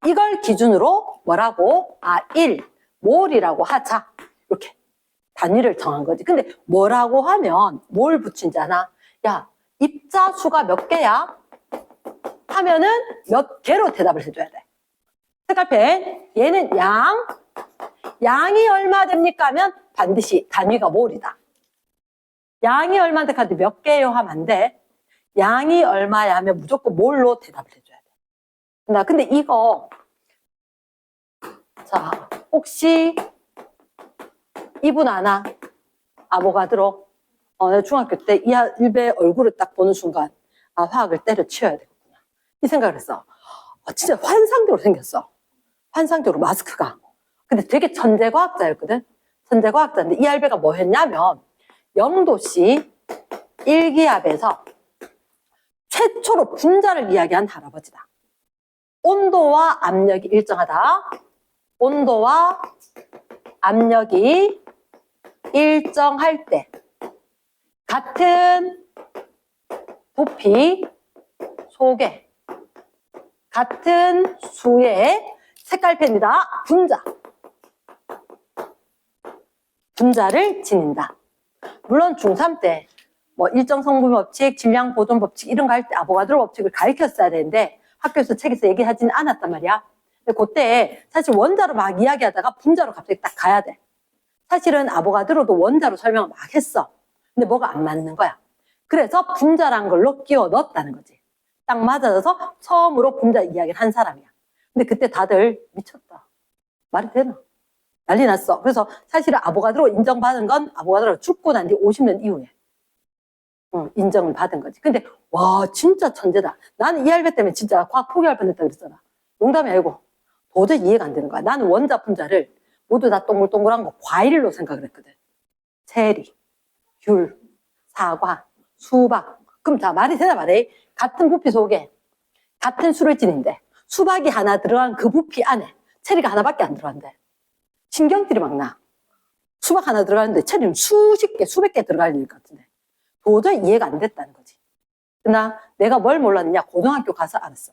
이걸 기준으로 뭐라고? 1몰이라고 하자. 이렇게. 단위를 정한 거지. 근데 뭐라고 하면 뭘 붙인잖아. 야, 입자 수가 몇 개야? 하면은 몇 개로 대답을 해줘야 돼. 색깔펜. 얘는 양이 얼마 됩니까? 하면 반드시 단위가 몰이다. 양이 얼마인데 카드 몇 개요? 하면 안 돼. 양이 얼마야 하면 무조건 몰로 대답을 해줘야 돼. 근데 이거 자 혹시 이분 아나? 아보가드로. 내가 중학교 때 일배 얼굴을 딱 보는 순간 화학을 때려치워야 되겠구나. 이 생각을 했어. 진짜 환상적으로 생겼어. 환상적으로 마스크가. 근데 되게 천재과학자였거든. 천재과학자인데 이 할배가 뭐 했냐면 영도시 일기압에서 최초로 분자를 이야기한 할아버지다. 온도와 압력이 일정하다. 온도와 압력이 일정할 때 같은 부피 속에 같은 수의 색깔펜이다. 분자를 지닌다. 물론 중3 때 뭐 일정 성분 법칙, 질량 보존 법칙 이런 거 할 때 아보가드로 법칙을 가르쳤어야 되는데 학교에서 책에서 얘기하지는 않았단 말이야. 근데 그때 사실 원자로 막 이야기하다가 분자로 갑자기 딱 가야 돼. 사실은 아보가드로도 원자로 설명을 막 했어. 근데 뭐가 안 맞는 거야. 그래서 분자란 걸로 끼워 넣었다는 거지. 딱 맞아서 처음으로 분자 이야기를 한 사람이야. 근데 그때 다들 미쳤다. 말이 되나? 난리 났어. 그래서 사실은 아보가드로 인정받은 건 아보가드로가 죽고 난 뒤 50년 이후에 인정을 받은 거지. 근데 와 진짜 천재다. 나는 이 할배 때문에 진짜 과학 포기할 뻔했다 그랬잖아. 농담이 아니고 도저히 이해가 안 되는 거야. 나는 원자 분자를 모두 다 동글동글한 거 과일로 생각을 했거든. 체리, 귤, 사과, 수박. 그럼 다 말이 되나 말해. 같은 부피 속에 같은 수를 지닌데 수박이 하나 들어간 그 부피 안에 체리가 하나밖에 안 들어간대. 신경질이 막 나. 수박 하나 들어가는데 체리는 수십 개, 수백 개 들어갈 일 같은데 도저히 이해가 안 됐다는 거지. 그러나 내가 뭘 몰랐느냐? 고등학교 가서 알았어.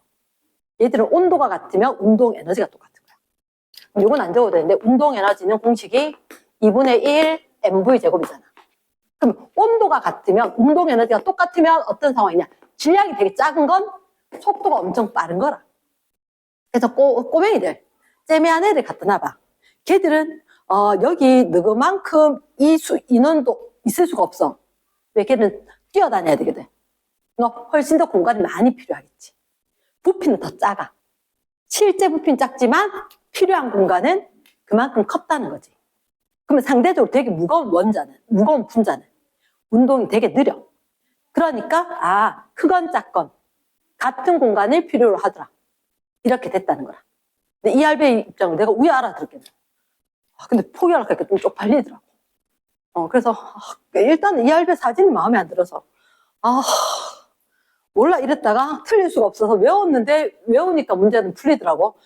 얘들은 온도가 같으면 운동 에너지가 똑같은 거야. 이건 안 적어도 되는데 운동 에너지는 공식이 2분의 1 mv 제곱이잖아. 그럼 온도가 같으면 운동 에너지가 똑같으면 어떤 상황이냐? 질량이 되게 작은 건 속도가 엄청 빠른 거라. 그래서 꼬맹이들, 째매한 애들 갖다 놔봐. 걔들은 여기 너그만큼 인원도 있을 수가 없어. 왜? 걔는 뛰어다녀야 되거든. 훨씬 더 공간이 많이 필요하겠지. 부피는 더 작아. 실제 부피는 작지만 필요한 공간은 그만큼 컸다는 거지. 그러면 상대적으로 되게 무거운 분자는 운동이 되게 느려. 그러니까 크건 작건 같은 공간을 필요로 하더라. 이렇게 됐다는 거라. 근데 이 할배의 입장을 내가 우야 알아들었겠네. 근데 포기하려니까 좀 쪽팔리더라고. 그래서 일단 이 할배 사진이 마음에 안 들어서 몰라 이랬다가 틀릴 수가 없어서 외웠는데 외우니까 문제는 풀리더라고.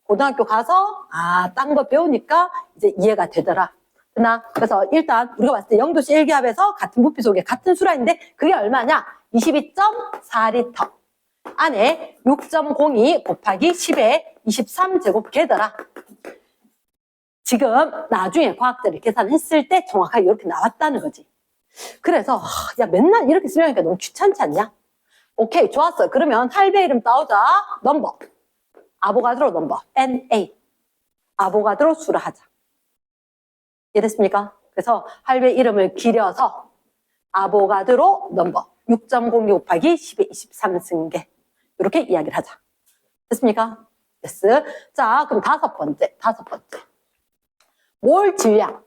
고등학교 가서 딴 거 배우니까 이제 이해가 되더라. 됐나? 그래서 일단 우리가 봤을 때 0도씨 1기압에서 같은 부피 속에 같은 수라인데 그게 얼마냐? 22.4리터. 안에 6.02 곱하기 10의 23제곱 개더라. 지금 나중에 과학자들이 계산했을 때 정확하게 이렇게 나왔다는 거지. 그래서 야 맨날 이렇게 쓰려니까 너무 귀찮지 않냐? 오케이 좋았어. 그러면 할배 이름 따오자. 넘버 아보가드로 넘버 NA 아보가드로 수를 하자. 이해됐습니까? 그래서 할배 이름을 길여서 아보가드로 넘버 6.02 곱하기 10의 23승계 이렇게 이야기를 하자. 됐습니까? 됐어. 자 그럼 다섯 번째 몰 질량.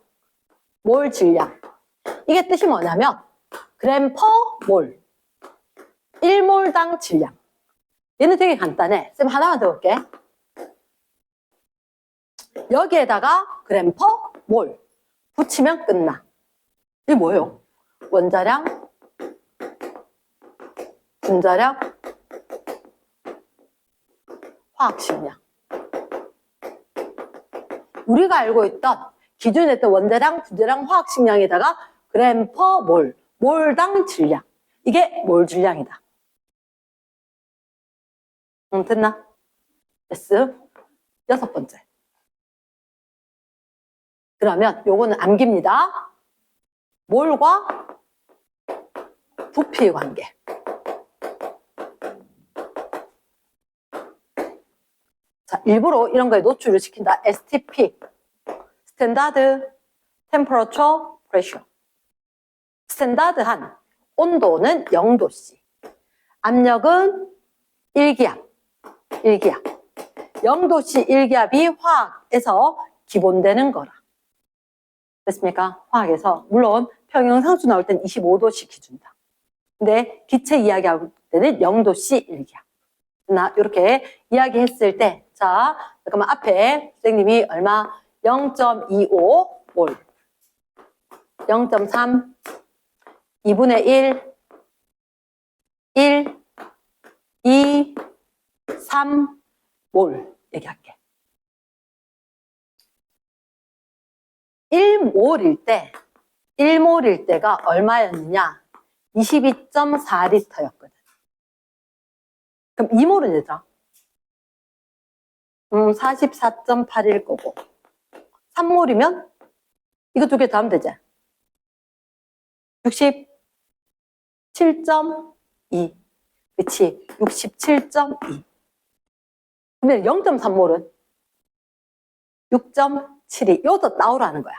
이게 뜻이 뭐냐면 그램 퍼 몰 1몰당 질량. 얘는 되게 간단해. 쌤 하나만 더 볼게. 여기에다가 그램 퍼 몰 붙이면 끝나. 이게 뭐예요? 원자량, 분자량, 화학식량. 우리가 알고 있던 기존에 했던 원자량, 분자량, 화학식량에다가 그램 퍼 몰, 몰당 질량. 이게 몰 질량이다. 됐나? 됐어. 여섯 번째. 그러면 요거는 암기입니다. 몰과 부피의 관계. 자, 일부러 이런 거에 노출을 시킨다. STP. 스탠다드 템퍼러처 프레셔. 스탠다드한 온도는 0도씨. 압력은 1기압. 0도씨 1기압이 화학에서 기본되는 거라. 됐습니까? 화학에서. 물론 평형상수 나올 땐 25도씨 기준이다. 근데 기체 이야기할 때는 0도씨 1기압. 나 이렇게 이야기했을 때 자, 잠깐만 앞에 선생님이 얼마? 0.25 몰. 0.3 2분의 1 2 3 몰 얘기할게. 1몰일 때가 얼마였느냐? 22.4리터였거든. 그럼 2몰은 되죠? 44.8일 거고. 3몰이면 이거 두 개 더하면 되지? 67.2. 그치? 67.2. 근데 0.3몰은 6.72. 이것도 나오라는 거야.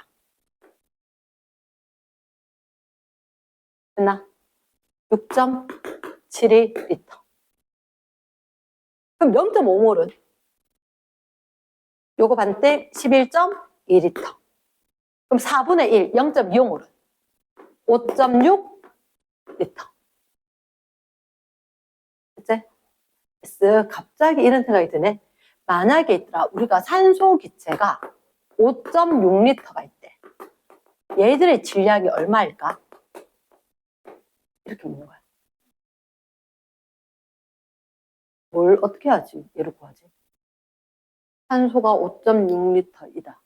됐나? 6.72리터. 그럼 0.5몰은 요거 반대 11.2리터. 그럼 4분의 1, 0.25몰은 5.6리터. 그치? 갑자기 이런 생각이 드네. 만약에 있더라, 우리가 산소 기체가 5.6리터가 있대. 얘들의 질량이 얼마일까? 이렇게 묻는 거야. 뭘 어떻게 하지? 얘를 구하지? 산소가 5.6리터이다.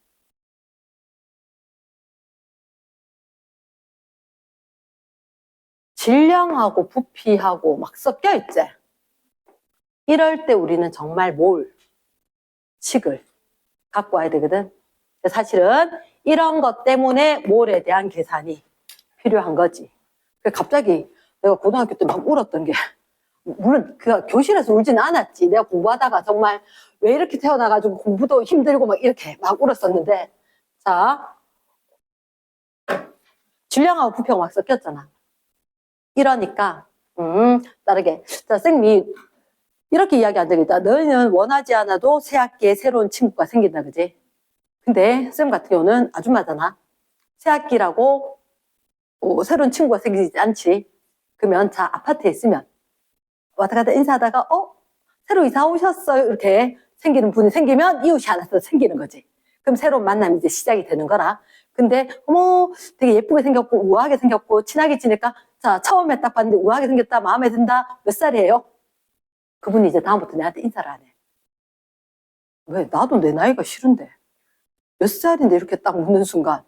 질량하고 부피하고 막 섞여 있지? 이럴 때 우리는 정말 몰식을 갖고 와야 되거든. 사실은 이런 것 때문에 몰에 대한 계산이 필요한 거지. 갑자기 내가 고등학교 때 막 울었던 게, 물론 그 교실에서 울지는 않았지. 내가 공부하다가 정말 왜 이렇게 태어나가지고 공부도 힘들고 막 이렇게 막 울었었는데, 자, 질량하고 부피하고 막 섞였잖아. 이러니까 다르게. 자, 쌤이 이렇게 이야기 안 되겠다. 너희는 원하지 않아도 새 학기에 새로운 친구가 생긴다, 그지? 근데 쌤 같은 경우는 아줌마잖아. 새 학기라고 새로운 친구가 생기지 않지. 그러면 자, 아파트에 있으면 왔다 갔다 인사하다가 새로 이사 오셨어요 이렇게 생기는 분이 생기면 이웃이 하나 생기는 거지. 그럼 새로운 만남이 이제 시작이 되는 거라. 근데 어머 되게 예쁘게 생겼고 우아하게 생겼고 친하게 지내니까 자, 처음에 딱 봤는데 우아하게 생겼다, 마음에 든다. 몇 살이에요? 그분이 이제 다음부터 내한테 인사를 안 해. 왜? 나도 내 나이가 싫은데 몇 살인데 이렇게 딱 묻는 순간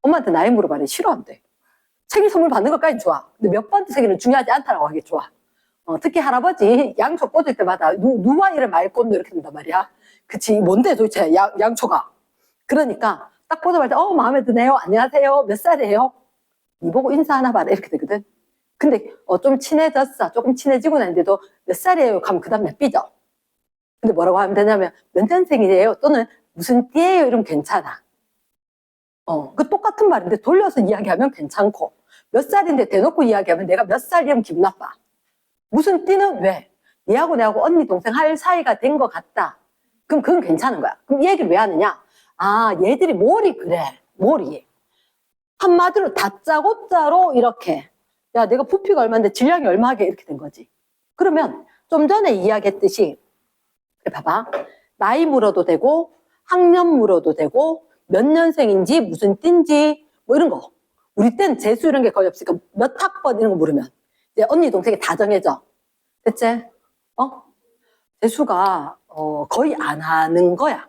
엄마한테 나이 물어봐라. 싫어한대. 생일 선물 받는 것까지 좋아. 근데 몇 번째 생일은 중요하지 않다라고 하기 좋아. 특히 할아버지 양초 꽂을 때마다 누가 이래 많이 꽂노 이렇게 된단 말이야. 그치. 뭔데 도대체 양초가. 그러니까 딱 보자마자 마음에 드네요. 안녕하세요. 몇 살이에요? 니 보고 인사하나 봐라. 이렇게 되거든. 근데 좀 친해졌어. 조금 친해지고 났는데도 몇 살이에요? 하면 그 다음 날 삐져. 근데 뭐라고 하면 되냐면 몇 년생이에요? 또는 무슨 띠예요? 이러면 괜찮아. 그 똑같은 말인데 돌려서 이야기하면 괜찮고 몇 살인데 대놓고 이야기하면 내가 몇 살이면 기분 나빠. 무슨 띠는 왜? 얘하고 내하고 언니 동생 할 사이가 된 것 같다. 그럼 그건 괜찮은 거야. 그럼 이 얘기를 왜 하느냐? 아, 얘들이 몰이 그래. 몰이. 한마디로 다짜고짜로 이렇게 야 내가 부피가 얼마인데 질량이 얼마게 이렇게 된 거지. 그러면 좀 전에 이야기했듯이 봐봐. 나이 물어도 되고 학년 물어도 되고 몇 년생인지 무슨 띠인지 뭐 이런 거. 우리 때는 재수 이런 게 거의 없으니까 몇 학번 이런 거 물으면 이제 언니 동생이 다 정해져. 됐지? 재수가 거의 안 하는 거야.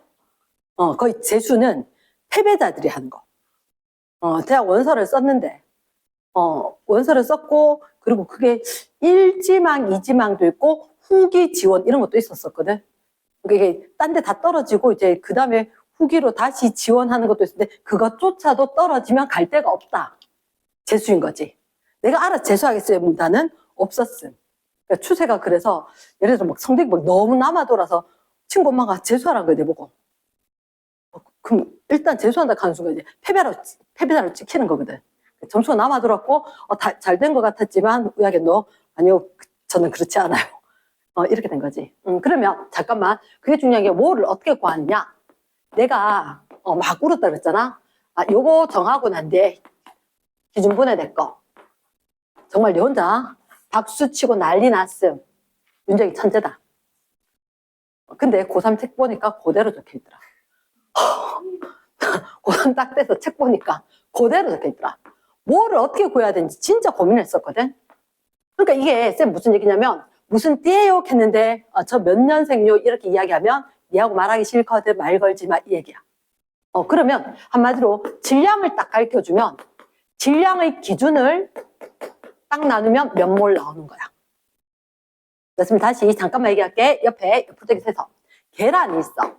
거의 재수는 패배자들이 하는 거. 대학 원서를 썼는데 원서를 썼고 그리고 그게 1지망, 2지망도 있고 후기 지원 이런 것도 있었거든. 이게 딴 데 다 떨어지고 이제 그 다음에 후기로 다시 지원하는 것도 있었는데 그것조차도 떨어지면 갈 데가 없다. 재수인 거지. 내가 알아서 재수하겠습니다는 없었음. 그러니까 추세가 그래서 예를 들어 막 성적이 막 너무 남아돌아서 친구 엄마가 재수하라는 거야, 내보고. 그럼 일단 재수한다 하는 순간 이제 패배자로 찍히는 거거든. 점수가 남아돌았고 잘 된 것 같았지만 의하겠노? 아니요, 저는 그렇지 않아요. 이렇게 된 거지. 그러면 잠깐만, 그게 중요한 게 뭐를 어떻게 구하느냐? 내가 막 울었다 그랬잖아. 요거 정하고 난 뒤에 기준분해 됐고 정말 내 혼자 박수 치고 난리 났음. 윤정이 천재다. 근데 고3 책 보니까 그대로 적혀있더라. 고3 딱 돼서 책 보니까 그대로 적혀있더라. 뭐를 어떻게 구해야 되는지 진짜 고민했었거든. 그러니까 이게 쌤 무슨 얘기냐면 무슨 띠예요? 했는데 저 몇 년생요? 이렇게 이야기하면 얘하고 말하기 싫거든. 말 걸지 마. 이 얘기야. 그러면 한마디로 질량을 딱 가르쳐주면 질량의 기준을 딱 나누면 몇 몰 나오는 거야. 그래서 다시 잠깐만 얘기할게. 옆에 풀떼기 세서 계란이 있어.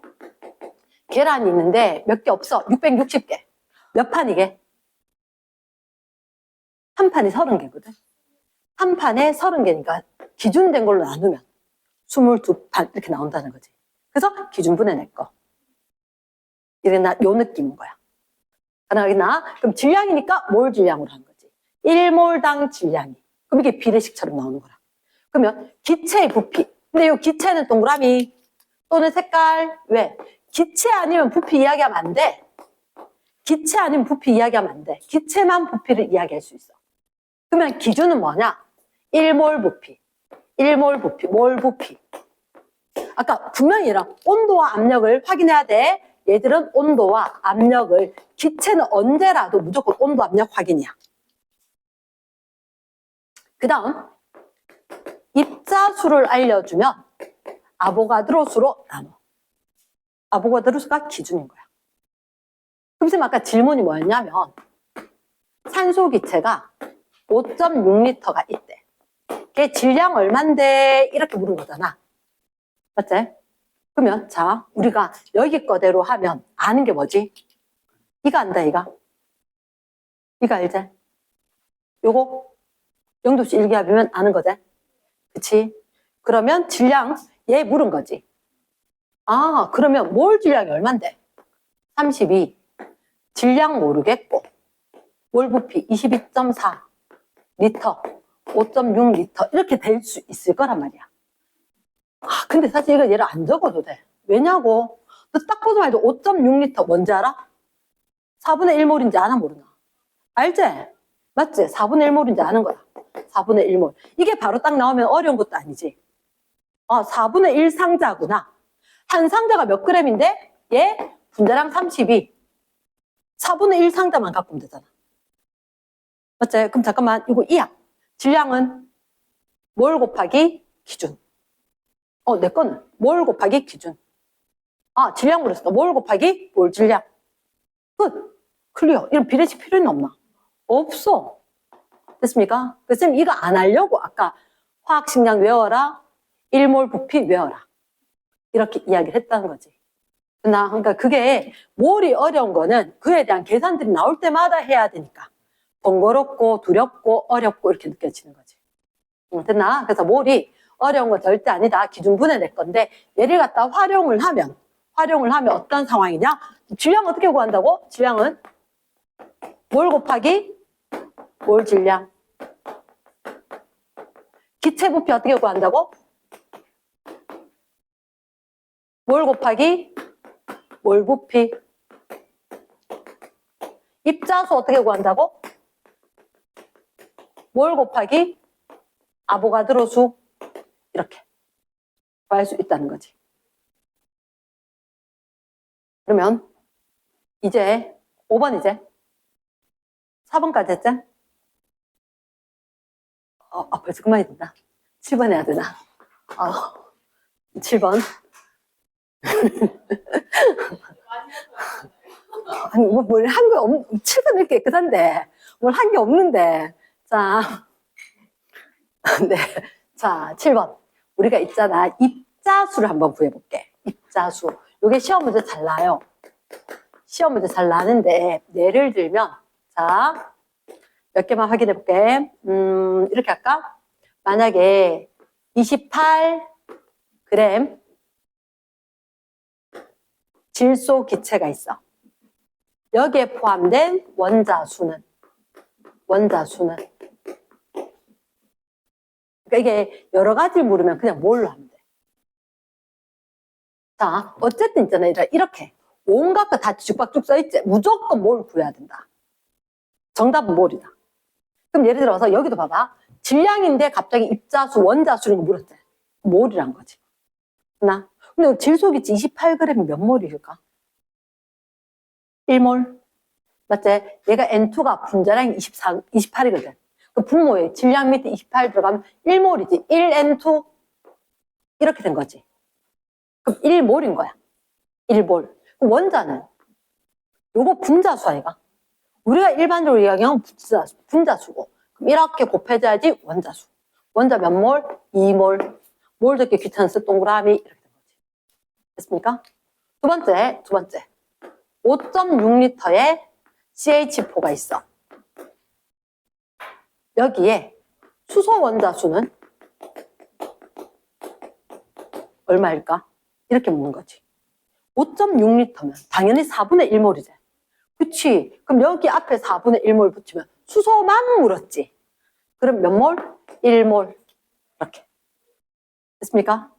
계란이 있는데 몇 개 없어. 660개. 몇 판이게? 한 판이 30개거든. 한 판에 30개니까 기준된 걸로 나누면 22판 이렇게 나온다는 거지. 그래서 기준분해 낼 거. 이래 요 느낌인 거야. 가능하겠나? 그럼 질량이니까 몰 질량으로 하는 거지. 1몰당 질량이. 그럼 이게 비례식처럼 나오는 거라. 그러면 기체의 부피. 근데 이 기체는 동그라미 또는 색깔. 왜? 기체 아니면 부피 이야기하면 안 돼. 기체 아니면 부피 이야기하면 안 돼. 기체만 부피를 이야기할 수 있어. 그러면 기준은 뭐냐? 1몰 부피. 1몰 부피. 몰 부피. 아까 분명히 이런 온도와 압력을 확인해야 돼. 얘들은 온도와 압력을, 기체는 언제라도 무조건 온도 압력 확인이야. 그 다음 입자수를 알려주면 아보가드로 수로 나눠. 아보가드로 수가 기준인 거야. 그럼 쌤 아까 질문이 뭐였냐면 산소 기체가 5.6L가 있대. 걔 질량 얼만데 이렇게 물은 거잖아. 맞지? 그러면 자 우리가 여기 거대로 하면 아는 게 뭐지? 이거 안다 이거. 이거 알지? 요거 0도씨 일기압이면 아는 거지? 그치? 그러면 질량 얘 물은 거지. 그러면 몰 질량이 얼만데? 32. 질량 모르겠고 몰 부피 22.4 리터 5.6 리터 이렇게 될 수 있을 거란 말이야. 근데 사실 이거 얘를 안 적어도 돼. 왜냐고? 너 딱 보자마자 5.6 리터 뭔지 알아? 4분의 1몰인지 아나 모르나? 알지? 맞지? 4분의 1몰인지 아는 거야. 4분의 1몰. 이게 바로 딱 나오면 어려운 것도 아니지. 4분의 1 상자구나. 한 상자가 몇 그램인데? 얘 분자량 32. 4분의 1 상자만 갖고 오면 되잖아. 맞지? 그럼 잠깐만 이거 이야. 질량은 몰 곱하기 기준. 내 거는 몰 곱하기 기준. 질량 물었어. 몰 곱하기 몰 질량. 끝. 클리어. 이런 비례식 필요는 없나? 없어. 됐습니까? 그래서 이거 안 하려고 아까 화학식량 외워라. 1몰 부피 외워라. 이렇게 이야기를 했다는 거지. 그러니까 그게 몰이 어려운 거는 그에 대한 계산들이 나올 때마다 해야 되니까 번거롭고 두렵고 어렵고 이렇게 느껴지는 거지. 됐나? 그래서 몰이 어려운 거 절대 아니다. 기준분해 낼 건데 얘를 갖다 활용을 하면 어떤 상황이냐? 질량 어떻게 구한다고? 질량은 몰 곱하기 몰 질량. 기체 부피 어떻게 구한다고? 몰 곱하기 몰 부피. 입자수 어떻게 구한다고? 몰 곱하기 아보가드로 수. 이렇게 구할 수 있다는 거지. 그러면 이제 5번 이제 4번까지 했지? 벌써 그만이 된다. 7번 해야 되나? 7번. 아니, 뭘 한 게 없는, 7번 이렇게 깨끗한데, 뭘 한 게 없는데. 자, 네. 자, 7번. 우리가 있잖아. 입자수를 한번 구해볼게. 입자수. 요게 시험 문제 잘 나요. 시험 문제 잘 나는데, 예를 들면, 자, 몇 개만 확인해 볼게. 이렇게 할까? 만약에 28g 질소 기체가 있어. 여기에 포함된 원자수는 그러니까 이게 여러 가지를 물으면 그냥 뭘로 하면 돼. 자, 어쨌든 있잖아. 이렇게 온갖 거 다 뒤죽박죽 써있지. 무조건 뭘 구해야 된다. 정답은 몰이다. 그럼 예를 들어서 여기도 봐봐. 질량인데 갑자기 입자수, 원자수를 물었대. 몰이란 거지. 근데 질소기체 28g이 몇 몰일까? 1몰. 맞지? 얘가 N2가 분자량이 28이거든. 그 분모에 질량 밑에 28 들어가면 1몰이지. 1N2. 이렇게 된 거지. 그럼 1몰인 거야. 1몰. 그럼 원자는? 요거 분자수 아이가? 우리가 일반적으로 이야기하면 분자수고. 그럼 이렇게 곱해줘야지 원자수. 원자 몇 몰? 2몰. 몰 적기 귀찮아서 동그라미. 이렇게 된 거지. 됐습니까? 두 번째. 5.6L의 CH4가 있어. 여기에 수소 원자수는 얼마일까? 이렇게 묻는 거지. 5.6L면 당연히 4분의 1몰이지. 그치? 그럼 여기 앞에 4분의 1몰 붙이면 수소만 물었지. 그럼 몇 몰? 1몰. 이렇게. 됐습니까?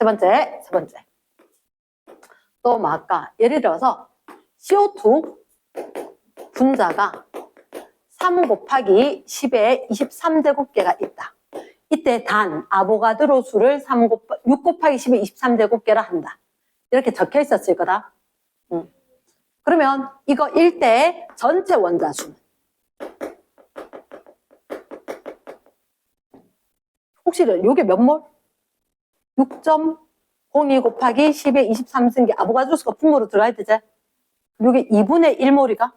세 번째. 또 뭐 아까 예를 들어서 CO2 분자가 3 곱하기 10의 23제곱개가 있다. 이때 단 아보가드로 수를 6 곱하기 10의 23제곱개라 한다. 이렇게 적혀 있었을 거다. 그러면 이거 1대 전체 원자수는? 혹시 요게 몇 몰? 6.02 곱하기 10의 23승기 아보가드로 수가 분모로 들어가야 되지? 요게 2분의 1몰이가?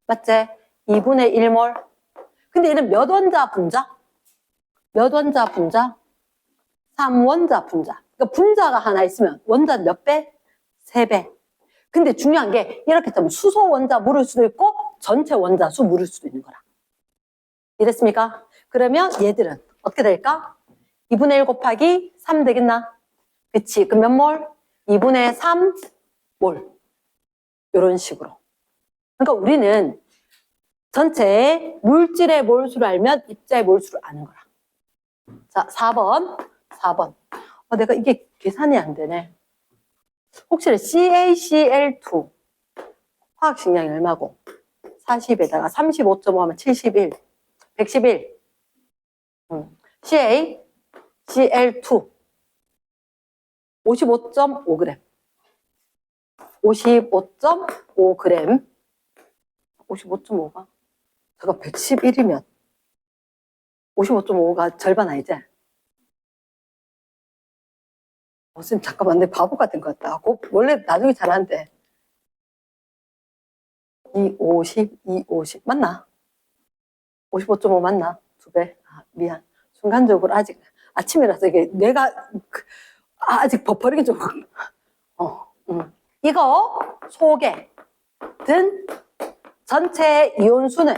맞지? 2분의 1몰. 근데 얘는 몇 원자 분자? 3원자 분자. 그러니까 분자가 하나 있으면 원자는 몇 배? 3배. 근데 중요한 게 이렇게 되면 수소 원자 물을 수도 있고 전체 원자수 물을 수도 있는 거라. 이랬습니까? 그러면 얘들은 어떻게 될까? 2분의 1 곱하기 3 되겠나? 그치? 그럼 몇 몰? 2분의 3몰. 이런 식으로. 그러니까 우리는 전체의 물질의 몰수를 알면 입자의 몰수를 아는 거라. 자, 4번. 내가 이게 계산이 안 되네. 혹시 CaCl2 화학식량이 얼마고? 40에다가 35.5 하면 71. 111. CaCl2 55.5g. 55.5g. 55.5가? 제가 111이면 55.5가 절반 아니지? 선생님 잠깐만 내 바보 같은 것 같다. 원래 나중에 잘하는데 250 맞나? 55.5 맞나? 2배? 아, 미안. 순간적으로 아직 아침이라서 이게 뇌가 아직 버퍼링이 좀 이거 속에 든 전체 이온수는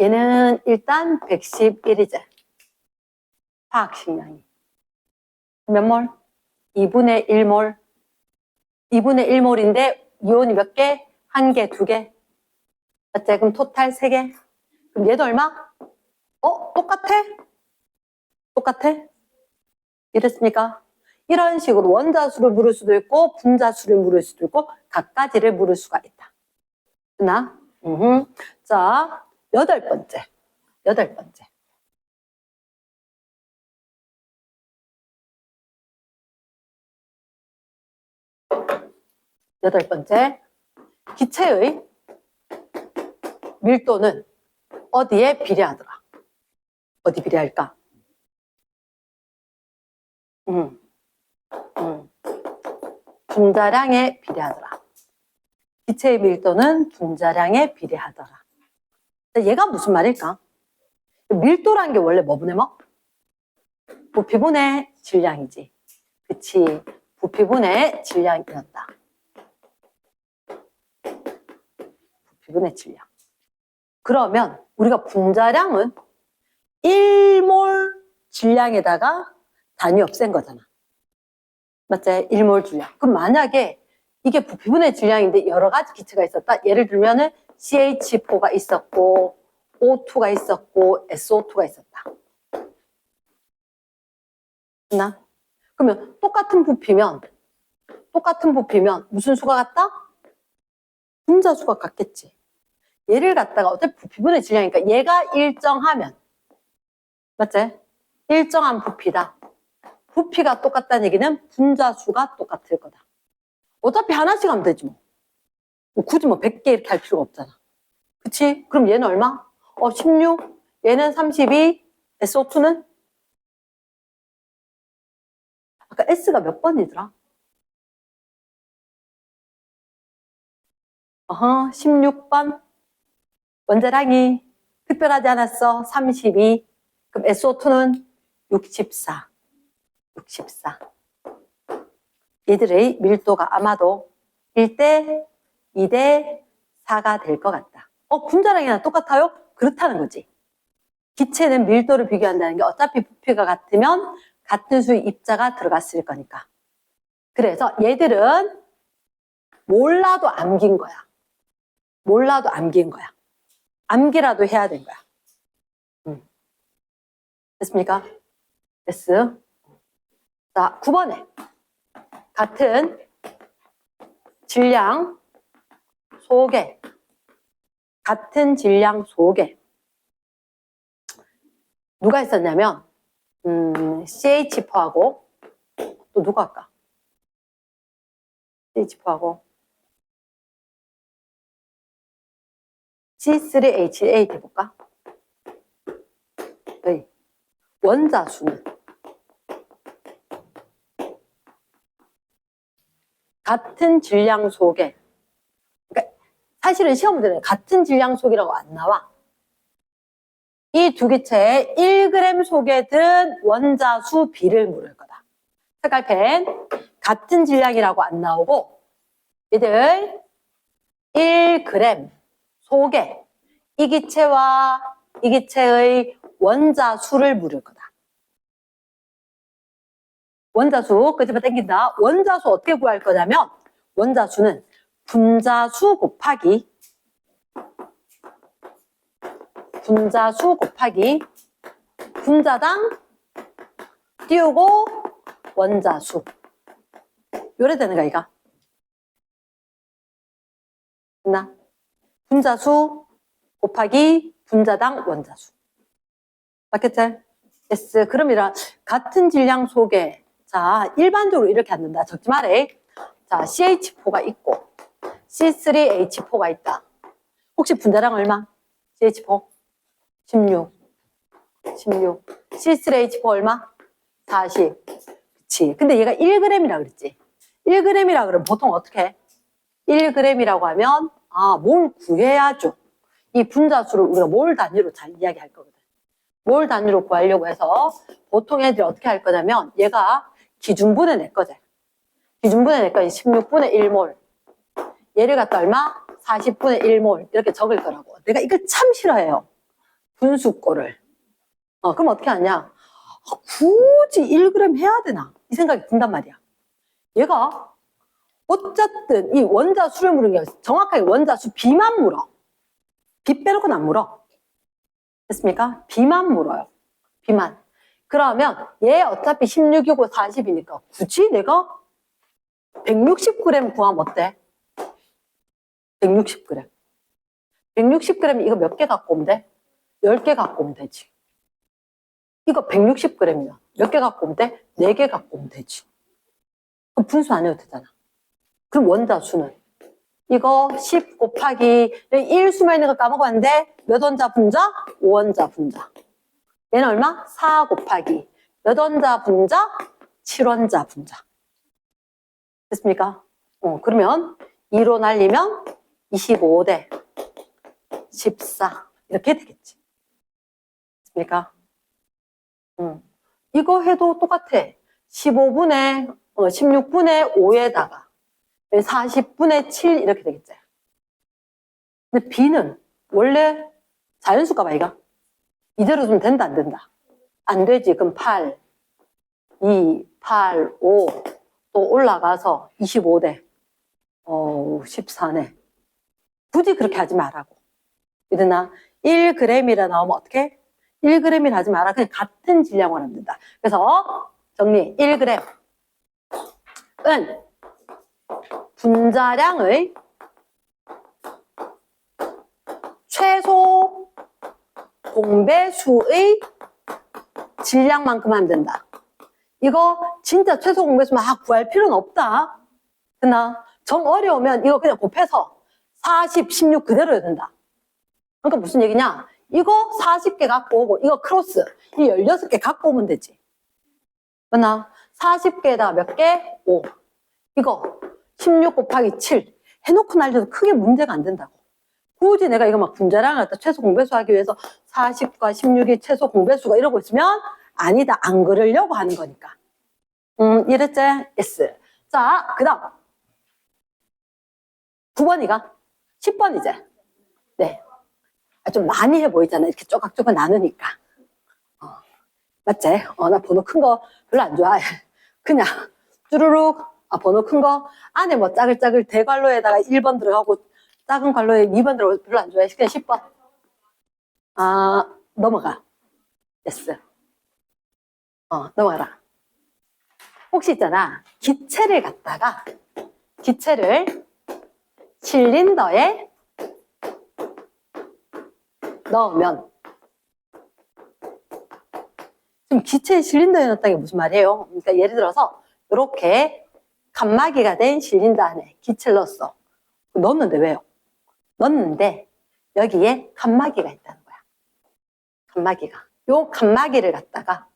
얘는 일단 111이제 화학식량이 몇 몰? 2분의 1몰 2분의 1몰인데 이온이 몇 개? 1개, 2개 맞지? 그럼 토탈 3개 그럼 얘도 얼마? 똑같아? 똑같아? 이랬습니까? 이런 식으로 원자수를 물을 수도 있고 분자수를 물을 수도 있고 각가지를 물을 수가 있다. 됐나? 자, 여덟 번째. 기체의 밀도는 어디에 비례하더라? 어디 비례할까? 분자량에 비례하더라. 기체의 밀도는 분자량에 비례하더라. 얘가 무슨 말일까? 밀도라는 게 원래 뭐분의 뭐? 부피분의 질량이지. 그치. 부피분의 질량이었다. 부피분의 질량. 그러면 우리가 분자량은 1몰 질량에다가 단위 없앤 거잖아. 맞지? 1몰 질량. 그럼 만약에 이게 부피분의 질량인데 여러 가지 기체가 있었다. 예를 들면은 CH4가 있었고 O2가 있었고 SO2가 있었다. 됐나? 그러면 똑같은 부피면 무슨 수가 같다? 분자수가 같겠지. 얘를 갖다가 어차피 부피분의 질량이니까 얘가 일정하면 맞지? 일정한 부피다. 부피가 똑같다는 얘기는 분자수가 똑같을 거다. 어차피 하나씩 하면 되지 뭐. 굳이 100개 이렇게 할 필요가 없잖아. 그치? 그럼 얘는 얼마? 16, 얘는 32, SO2는? 아까 S가 몇 번이더라? 16번. 원자량이 특별하지 않았어. 32. 그럼 SO2는 64. 얘들의 밀도가 아마도 1대 2대 4가 될 것 같다. 분자량이랑 똑같아요? 그렇다는 거지. 기체는 밀도를 비교한다는 게 어차피 부피가 같으면 같은 수의 입자가 들어갔을 거니까. 그래서 얘들은 몰라도 암긴 거야. 암기라도 해야 된 거야. 됐습니까? 됐어. 자, 9번에 같은 질량 속에 누가 있었냐면 CH4하고 또 누가 할까? CH4하고 C3H8 해볼까? 네. 원자수는 같은 질량 속에 그러니까 사실은 시험 문제는 같은 질량 속이라고 안 나와. 이 두 기체의 1g 속에 든 원자수 비를 물을 거다. 색깔펜 같은 질량이라고 안 나오고 얘들 1g 속에 이 기체와 이 기체의 원자수를 물을 거다. 원자수 끄집어 당긴다. 원자수 어떻게 구할 거냐면 원자수는 분자수 곱하기 분자당 띄우고 원자수 요래 되는 거 이가 됐나? 분자수 곱하기 분자당 원자수 맞겠지? yes. 그러면 같은 질량 속에 자 일반적으로 이렇게 앉는다. 적지 말해. 자 CH4가 있고 C3H4가 있다. 혹시 분자량 얼마? CH4 16 C3H4 얼마? 40 그치. 근데 얘가 1g이라 그랬지. 1g이라 그러면 보통 어떻게 해? 1g이라고 하면, 뭘 구해야죠. 이 분자수를 우리가 몰 단위로 잘 이야기할 거거든. 몰 단위로 구하려고 해서 보통 애들이 어떻게 할 거냐면 얘가 기준분해 낼 거지. 기준분해 낼 거니 16분의 1몰. 얘를 갖다 얼마? 40분의 1몰. 이렇게 적을 거라고. 내가 이걸 참 싫어해요. 분수꼴을. 그럼 어떻게 하냐? 굳이 1g 해야 되나? 이 생각이 든단 말이야. 얘가 어쨌든 이 원자수를 물은 게 정확하게 원자수 B만 물어. B 빼놓고는 안 물어. 됐습니까? B만 물어요. B만. 그러면 얘 어차피 16이고 40이니까 굳이 내가 160g 구하면 어때? 160g. 160g 이거 몇 개 갖고 오면 돼? 10개 갖고 오면 되지. 이거 160g이면 몇 개 갖고 오면 돼? 4개 갖고 오면 되지. 그럼 분수 안 해도 되잖아. 그럼 원자수는 이거 10 곱하기 1수만 있는 거 까먹었는데 몇 원자 분자? 5원자 분자. 얘는 얼마? 4 곱하기 몇 원자 분자? 7원자 분자. 됐습니까? 그러면 2로 날리면 25대 14 이렇게 되겠지. 됐습니까? 이거 해도 똑같아. 16분의 5에다가 40분의 7 이렇게 되겠지. 근데 B는 원래 자연수가 봐, 이거. 이대로 주면 된다, 안 된다? 안 되지. 그럼 8, 2, 8, 5 또 올라가서 25대 14네. 굳이 그렇게 하지 말라고. 이러나 1g이라 나오면 어떻게? 1g이라 하지 마라. 그냥 같은 질량으로 하면 된다. 그래서 정리. 1g은 분자량의 최소 공배수의 질량만큼 하면 된다. 이거 진짜 최소 공배수만 구할 필요는 없다. 그러나 정 어려우면 이거 그냥 곱해서 40, 16 그대로 해야 된다. 그러니까 무슨 얘기냐? 이거 40개 갖고 오고 이거 크로스 이 16개 갖고 오면 되지. 그러나 40개에다가 몇 개? 5. 이거 16 곱하기 7 해놓고 날려도 크게 문제가 안 된다고. 굳이 내가 이거 막 분자량을 갖다 최소 공배수 하기 위해서 40과 16이 최소 공배수가 이러고 있으면 아니다. 안 그러려고 하는 거니까. 이랬지? S. 자, 그 다음 9번이가 10번이지? 네. 좀 많이 해 보이잖아. 이렇게 쪼각쪼각 나누니까. 맞지? 나 번호 큰 거 별로 안 좋아해. 그냥 쭈루룩 번호 큰 거 안에 뭐 짜글짜글 대괄호에다가 1번 들어가고 작은 괄호에 2번 들어가고 별로 안 좋아해. 그냥 10번. 넘어가. 됐어. 넘어가라. 혹시 있잖아. 기체를 갖다가 기체를 실린더에 넣으면 지금 기체에 실린더에 넣었다는 게 무슨 말이에요? 그러니까 예를 들어서 이렇게 칸막이가 된 실린더 안에 기체를 넣었어. 넣었는데 왜요? 넣었는데 여기에 칸막이가 있다는 거야. 칸막이가. 요 칸막이를 갖다가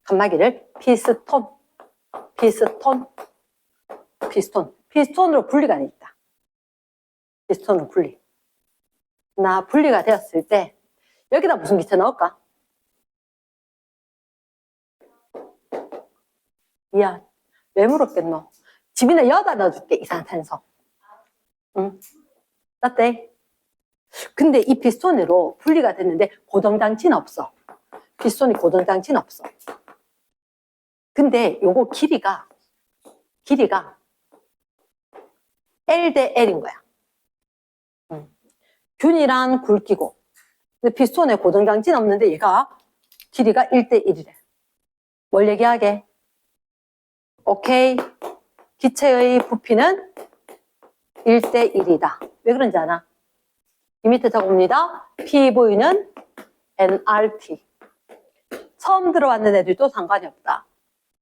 칸막이를 피스톤으로 분리가 돼 있다. 피스톤으로 분리. 분리가 되었을 때 여기다 무슨 기체 넣을까? 미안. 왜 물었겠노? 집이나 여다 넣어줄게. 이산탄소. 응. 어때? 근데 이 피스톤으로 분리가 됐는데 고정장치는 없어. 피스톤이 고정장치는 없어. 근데 요거 길이가 L 대 L인 거야. 균이란 굵기고 근데 피스톤에 고정장치는 없는데 얘가 길이가 1대 1이래. 뭘 얘기하게? 오케이. 기체의 부피는 1대 1이다. 왜 그런지 아나? 이 밑에 적어봅니다. PV는 nRT. 처음 들어왔는 애들도 상관이 없다.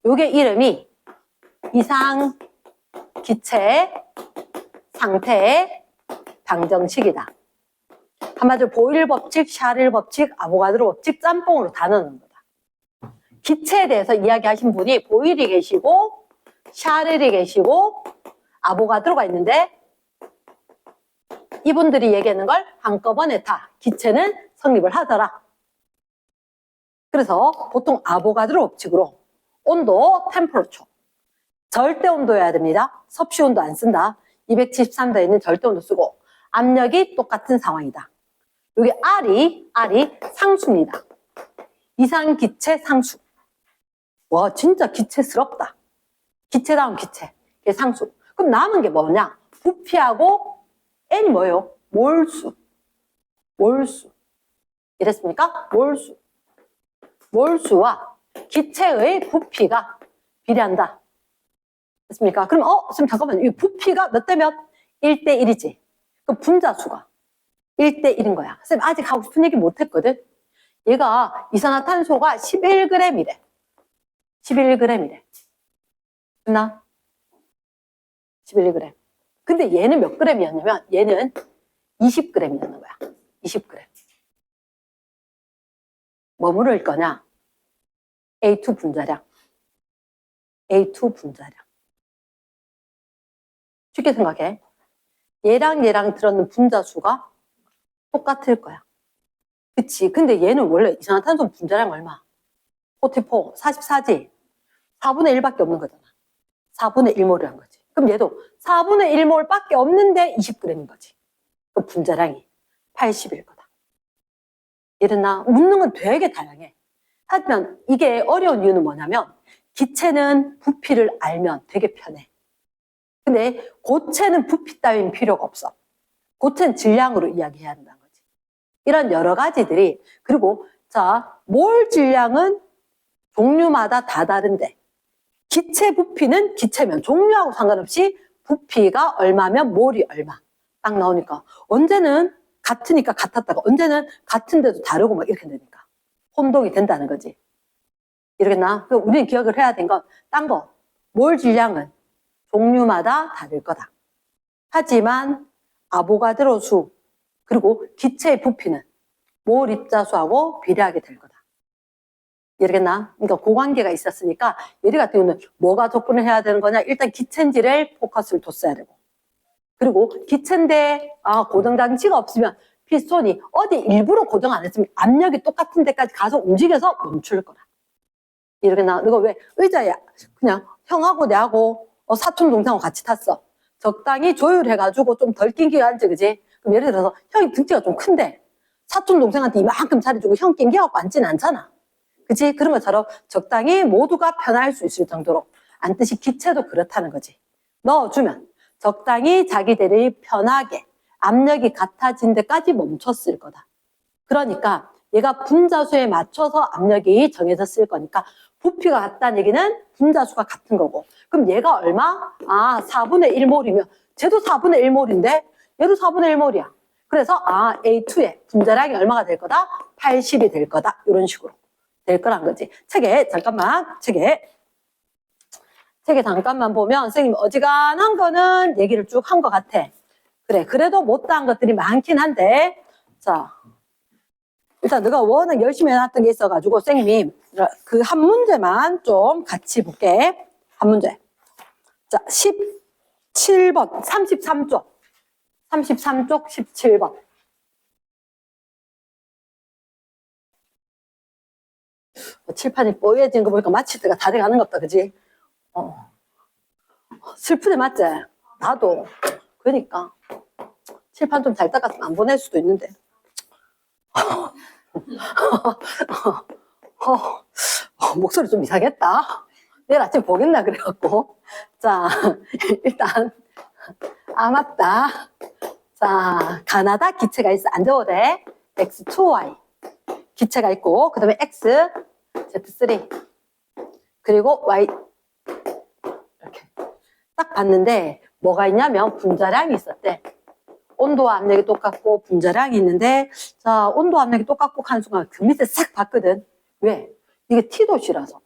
요게 이름이 이상 기체의 상태의 방정식이다. 한마디로 보일 법칙, 샤릴 법칙, 아보가드로 법칙, 짬뽕으로 다 넣는 거다. 기체에 대해서 이야기하신 분이 보일이 계시고 샤렐이 계시고 아보가드로가 있는데 이분들이 얘기하는 걸 한꺼번에 다 기체는 성립을 하더라. 그래서 보통 아보가드로 법칙으로 온도 템퍼러처 절대 온도여야 됩니다. 섭씨 온도 안 쓴다. 273도에 있는 절대 온도 쓰고 압력이 똑같은 상황이다. 여기 R이 상수입니다. 이상기체 상수. 와 진짜 기체스럽다. 기체다운 기체. 이게 상수. 그럼 남은 게 뭐냐? 부피하고 N이 뭐예요? 몰수. 이랬습니까? 몰수와 기체의 부피가 비례한다. 됐습니까? 그럼 선생님 잠깐만요. 이 부피가 몇 대 몇? 1대 1이지. 그럼 분자수가 1대 1인 거야. 선생님 아직 하고 싶은 얘기 못 했거든. 얘가 이산화탄소가 11g이래. 11g이래. 됐나? 11g. 근데 얘는 몇 g이었냐면 얘는 20g이었는 거야. 20g. 뭐 물을 거냐? A2 분자량. A2 분자량. 쉽게 생각해. 얘랑 들었는 분자수가 똑같을 거야. 그치? 근데 얘는 원래 이산화탄소 분자량 얼마? 44지? 4분의 1밖에 없는 거잖아. 4분의 1몰이란 거지. 그럼 얘도 4분의 1몰 밖에 없는데 20g인 거지. 그 분자량이 80일 거다. 이랬나? 묻는 건 되게 다양해. 하지만 이게 어려운 이유는 뭐냐면 기체는 부피를 알면 되게 편해. 근데 고체는 부피 따윈 필요가 없어. 고체는 질량으로 이야기해야 한다는 거지. 이런 여러 가지들이 그리고 자, 몰 질량은 종류마다 다 다른데 기체 부피는 기체면 종류하고 상관없이 부피가 얼마면 몰이 얼마 딱 나오니까 언제는 같으니까 같았다가 언제는 같은데도 다르고 막 이렇게 되니까 혼동이 된다는 거지. 이러겠나? 우리는 기억을 해야 된 건 딴 거. 몰 질량은 종류마다 다를 거다. 하지만 아보가드로 수 그리고 기체의 부피는 몰 입자수하고 비례하게 될 거다. 이러겠나? 그러니까 그 관계가 있었으니까 예리 같은 경우는 뭐가 접근을 해야 되는 거냐? 일단 기체인지를 포커스를 뒀어야 되고 그리고 기체인데 고정장치가 없으면 피스톤이 어디 일부러 고정 안 했으면 압력이 똑같은 데까지 가서 움직여서 멈출 거다. 이러겠나? 너가 왜 의자에 그냥 형하고 내하고 사촌 동생하고 같이 탔어. 적당히 조율해가지고 좀 덜 낑기게 앉지, 그지? 그럼 예를 들어서 형이 등치가 좀 큰데 사촌 동생한테 이만큼 자리 주고 형 낑겨갖고 앉지는 않잖아. 그치? 그런 것처럼 적당히 모두가 편할 수 있을 정도로 앉듯이 기체도 그렇다는 거지. 넣어주면 적당히 자기들이 편하게 압력이 같아진 데까지 멈췄을 거다. 그러니까 얘가 분자수에 맞춰서 압력이 정해졌을 거니까 부피가 같다는 얘기는 분자수가 같은 거고 그럼 얘가 얼마? 4분의 1몰이면 쟤도 4분의 1몰인데 얘도 4분의 1몰이야. 그래서 A2의 분자량이 얼마가 될 거다? 80이 될 거다. 이런 식으로 될 거란 거지. 책에 잠깐만 보면 선생님 어지간한 거는 얘기를 쭉 한 것 같아. 그래 그래도 못다한 것들이 많긴 한데 자 일단 너가 워낙 열심히 해놨던 게 있어가지고 선생님이 그 한 문제만 좀 같이 볼게. 한 문제. 자 17번 33쪽 17번 칠판이 뽀얘진 거 보니까 마칠 때가 다 돼가는 것 같다. 그지? 슬프네 맞지? 나도 그러니까 칠판 좀 잘 닦았으면 안 보낼 수도 있는데 목소리 좀 이상했다. 내일 아침 보겠나 그래갖고 자 일단 맞다. 자 가나다 기체가 있어. 안 적어도 돼. X2Y 기체가 있고 그 다음에 X Z3 그리고 Y 이렇게 딱 봤는데 뭐가 있냐면 분자량이 있었대. 온도와 압력이 똑같고 분자량이 있는데 자 온도 압력이 똑같고 하는 순간 그 밑에 싹 봤거든. 왜? 이게 T도시라서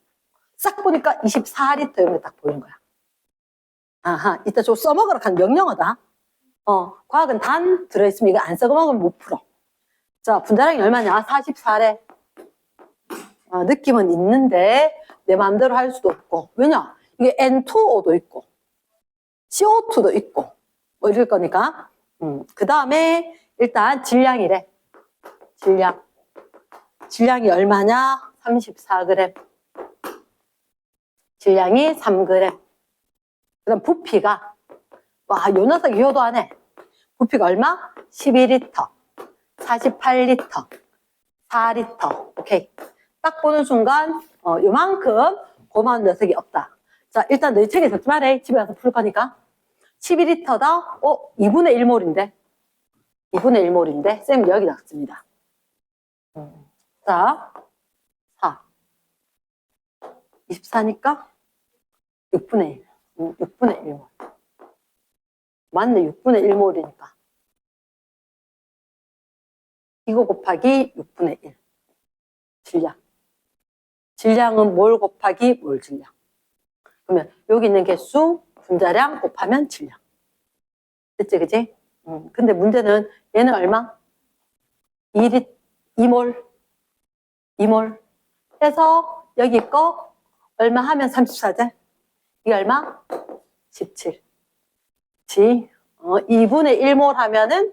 싹 보니까 24L 이런 게 딱 보이는 거야. 이따 저 써먹으러 간 명령어다. 과학은 단 들어있으면 이거 안 써먹으면 못 풀어. 자 분자량이 얼마냐? 44래. 느낌은 있는데 내 마음대로 할 수도 없고. 왜냐? 이게 N2O도 있고 CO2도 있고 뭐 이럴 거니까. 그 다음에 일단 질량이래. 질량이 얼마냐? 34g. 질량이 3g. 그 다음 부피가, 와, 요 녀석이 효도하네. 부피가 얼마? 12리터, 48리터, 4리터. 오케이. 딱 보는 순간, 요만큼 고마운 녀석이 없다. 자, 일단 너희 책에 적지 말해. 집에 가서 풀 거니까. 12리터다? 2분의 1몰인데. 2분의 1몰인데. 쌤 여기 적습니다. 자, 4. 24니까 6분의 1. 6분의 1몰. 맞네, 6분의 1몰이니까. 이거 곱하기 6분의 1. 질량. 질량은 몰 곱하기 몰 질량. 그러면 여기 있는 개수, 분자량 곱하면 질량. 됐지, 그지? 근데 문제는 얘는 얼마? 2몰. 2몰. 해서 여기 거 얼마 하면 34제? 이게 얼마? 17. 그치? 2분의 1몰 하면은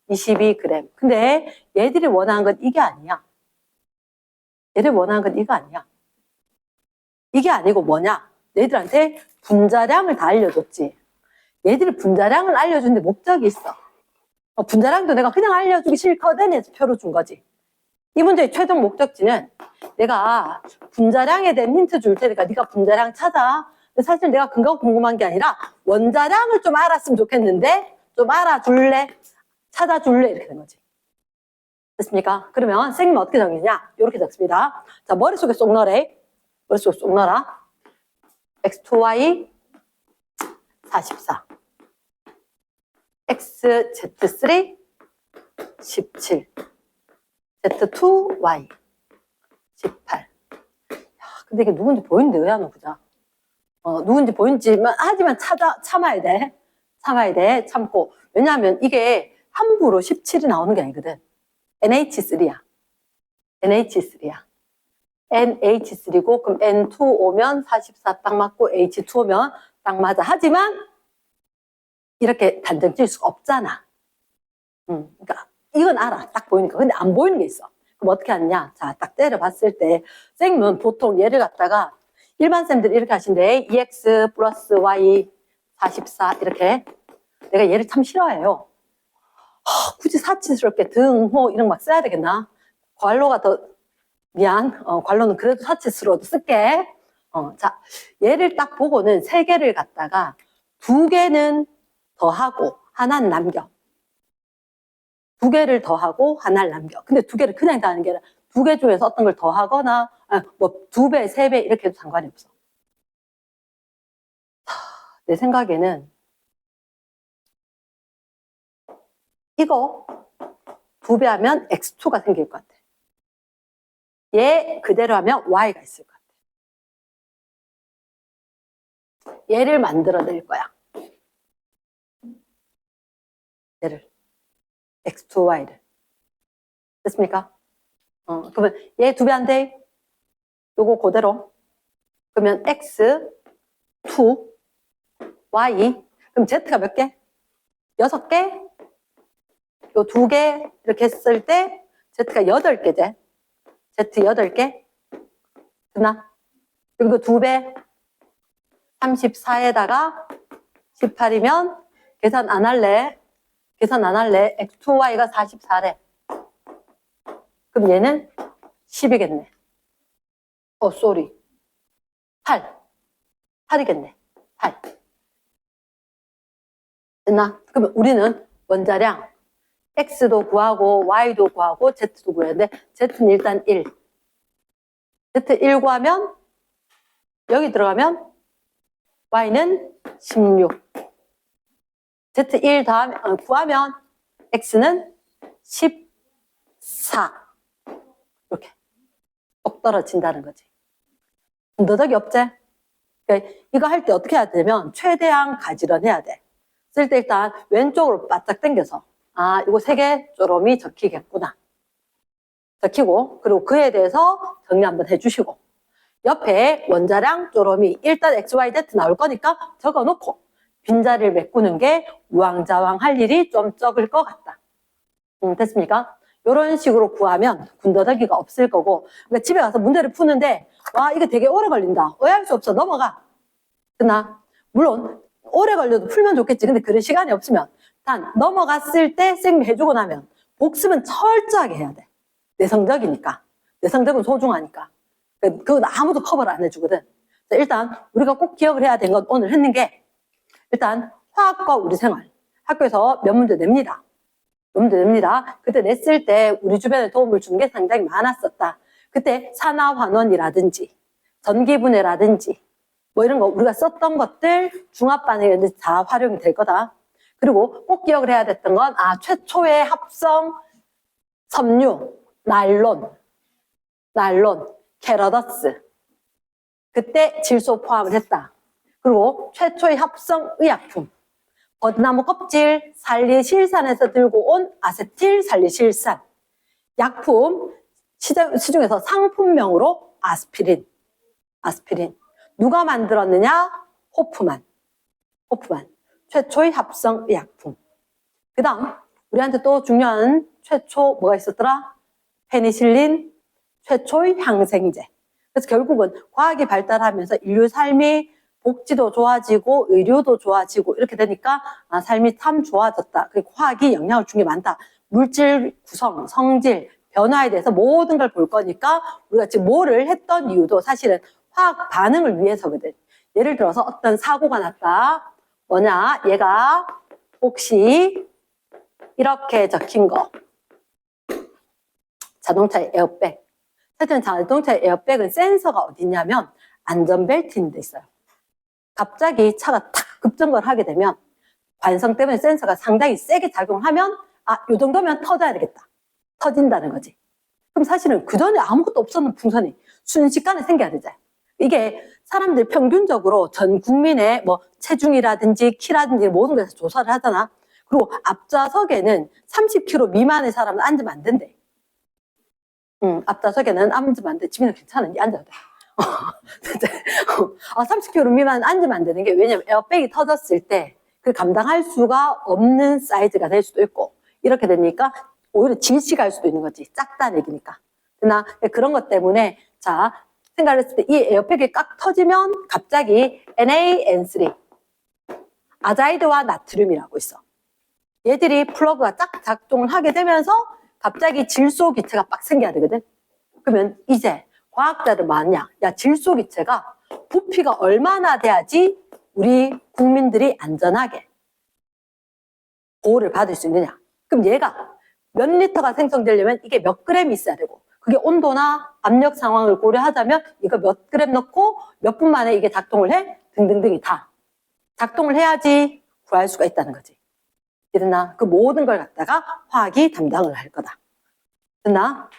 22g. 근데 얘들이 원하는 건 이게 아니야. 얘들 원하는 건 이거 아니야. 이게 아니고 뭐냐? 얘들한테 분자량을 다 알려줬지. 얘들이 분자량을 알려주는데 목적이 있어. 분자량도 내가 그냥 알려주기 싫거든 해서 표로 준 거지. 이 문제의 최종 목적지는 내가 분자량에 대한 힌트 줄 테니까 네가 분자량 찾아. 근데 사실 내가 근거가 궁금한 게 아니라 원자량을 좀 알았으면 좋겠는데 좀 알아줄래? 찾아줄래? 이렇게 된 거지. 됐습니까? 그러면 선생님은 어떻게 정했냐? 이렇게 적습니다. 자, 머릿속에 쏙 넣으래. 머릿속에 쏙 넣어라. X2Y 44 XZ3 17 Z2Y 18. 야, 근데 이게 누군지 보이는데 왜 안 보자? 누군지 보이는지만 하지만 참아야 돼. 참아야 돼. 참고. 왜냐하면 이게 함부로 17이 나오는 게 아니거든. NH3야. NH3야. NH3고 그럼 N2 오면 44 딱 맞고 H2 오면 딱 맞아. 하지만 이렇게 단정 지을 수가 없잖아. 그러니까 이건 알아. 딱 보이니까. 근데 안 보이는 게 있어. 그럼 어떻게 하느냐? 자, 딱 때려봤을 때 쌤은 보통 얘를 갖다가 일반 쌤들이 이렇게 하신대. EX 플러스 Y 44 이렇게. 내가 얘를 참 싫어해요. 굳이 사치스럽게 등호 이런 거 막 써야 되겠나? 괄호가 더 미안. 괄호는 그래도 사치스러워도 쓸게. 자, 얘를 딱 보고는 세 개를 갖다가 두 개는 더하고 하나는 남겨. 두 개를 더하고 하나를 남겨. 근데 두 개를 그냥 더하는 게 아니라 두 개 중에서 어떤 걸 더하거나 뭐 2배, 3배 이렇게 해도 상관이 없어. 내 생각에는 이거 2배 하면 X2가 생길 것 같아. 얘 그대로 하면 Y가 있을 것 같아. 얘를 만들어낼 거야. 얘를. X2Y를. 됐습니까? 그러면 얘 2배 안 돼? 요거 그대로. 그러면 X2, Y. 그럼 Z가 몇 개? 6개? 요 2개 이렇게 했을 때 Z가 8개제. Z 8개? 됐나? 그리고 2배 34에다가 18이면 계산 안 할래? 계산 안 할래? X2Y가 44래. 그럼 얘는 10이겠네. 쏘리. 8. 8이겠네. 8. 됐나? 그러면 우리는 원자량 X도 구하고 Y도 구하고 Z도 구해야 돼. Z는 일단 1. Z 1 구하면 여기 들어가면 Y는 16. Z 1 다음 구하면 X는 14. 이렇게 똑 떨어진다는 거지. 너덕이 없지? 그러니까 이거 할 때 어떻게 해야 되냐면 최대한 가지런해야 돼. 쓸 때 일단 왼쪽으로 바짝 당겨서 이거 3개 쪼롬이 적히겠구나. 적히고, 그리고 그에 대해서 정리 한번 해주시고, 옆에 원자량, 쪼로미, 일단 XYZ 나올 거니까 적어놓고 빈자리를 메꾸는 게 우왕좌왕 할 일이 좀 적을 것 같다. 됐습니까? 이런 식으로 구하면 군더더기가 없을 거고, 그러니까 집에 가서 문제를 푸는데 와 이거 되게 오래 걸린다. 오해할 수 없어. 넘어가. 그러나 물론 오래 걸려도 풀면 좋겠지. 근데 그런 시간이 없으면 단 넘어갔을 때 쌤이 해주고 나면 복습은 철저하게 해야 돼. 내 성적이니까. 내 성적은 소중하니까. 그건 아무도 커버를 안 해주거든. 일단 우리가 꼭 기억을 해야 되는 건 오늘 했는 게 일단 화학과 우리 생활. 학교에서 몇 문제 냅니다. 몇 문제 냅니다. 그때 냈을 때 우리 주변에 도움을 주는 게 상당히 많았었다. 그때 산화환원이라든지 전기분해라든지 뭐 이런 거 우리가 썼던 것들 중합반응에 다 활용이 될 거다. 그리고 꼭 기억을 해야 됐던 건 최초의 합성 섬유, 나일론, 캐러더스. 그때 질소 포함을 했다. 그리고 최초의 합성 의약품. 버드나무 껍질 살리실산에서 들고 온 아세틸 살리실산. 약품 시중에서 상품명으로 아스피린. 누가 만들었느냐? 호프만. 최초의 합성 의약품. 그 다음 우리한테 또 중요한 최초 뭐가 있었더라? 페니실린, 최초의 항생제. 그래서 결국은 과학이 발달하면서 인류 삶이 복지도 좋아지고 의료도 좋아지고 이렇게 되니까 삶이 참 좋아졌다. 그리고 화학이 영향을 준 게 많다. 물질 구성, 성질, 변화에 대해서 모든 걸 볼 거니까 우리가 지금 뭐를 했던 이유도 사실은 화학 반응을 위해서거든. 예를 들어서 어떤 사고가 났다. 뭐냐? 얘가 혹시 이렇게 적힌 거. 자동차의 에어백. 사실은 자동차의 에어백은 센서가 어디 있냐면 안전벨트 있는 데 있어요. 갑자기 차가 탁 급정거를 하게 되면 관성 때문에 센서가 상당히 세게 작용하면 요 정도면 터져야 되겠다. 터진다는 거지. 그럼 사실은 그전에 아무것도 없었는 풍선이 순식간에 생겨야 되잖아요. 이게 사람들 평균적으로 전 국민의 뭐 체중이라든지 키라든지 모든 데서 조사를 하잖아. 그리고 앞좌석에는 30kg 미만의 사람은 앉으면 안 된대. 앞좌석에는 앉으면 안 돼. 지민은 괜찮은지 앉아도 돼. 30kg 미만 앉으면 안 되는 게 왜냐면 에어백이 터졌을 때 그걸 감당할 수가 없는 사이즈가 될 수도 있고 이렇게 되니까 오히려 질식할 수도 있는 거지. 작다는 얘기니까. 그러나 그런 것 때문에 자 생각을 했을 때 이 에어백이 깍 터지면 갑자기 NaN3 아자이드와 나트륨이라고 있어. 얘들이 플러그가 딱 작동을 하게 되면서 갑자기 질소 기체가 빡 생겨야 되거든. 그러면 이제 과학자들 뭐하냐? 야, 질소 기체가 부피가 얼마나 돼야지 우리 국민들이 안전하게 보호를 받을 수 있느냐? 그럼 얘가 몇 리터가 생성되려면 이게 몇 그램이 있어야 되고 그게 온도나 압력 상황을 고려하자면 이거 몇 그램 넣고 몇 분 만에 이게 작동을 해? 등등등이 다 작동을 해야지 구할 수가 있다는 거지. 그러나 그 모든 걸 갖다가 화학이 담당을 할 거다. 됐나?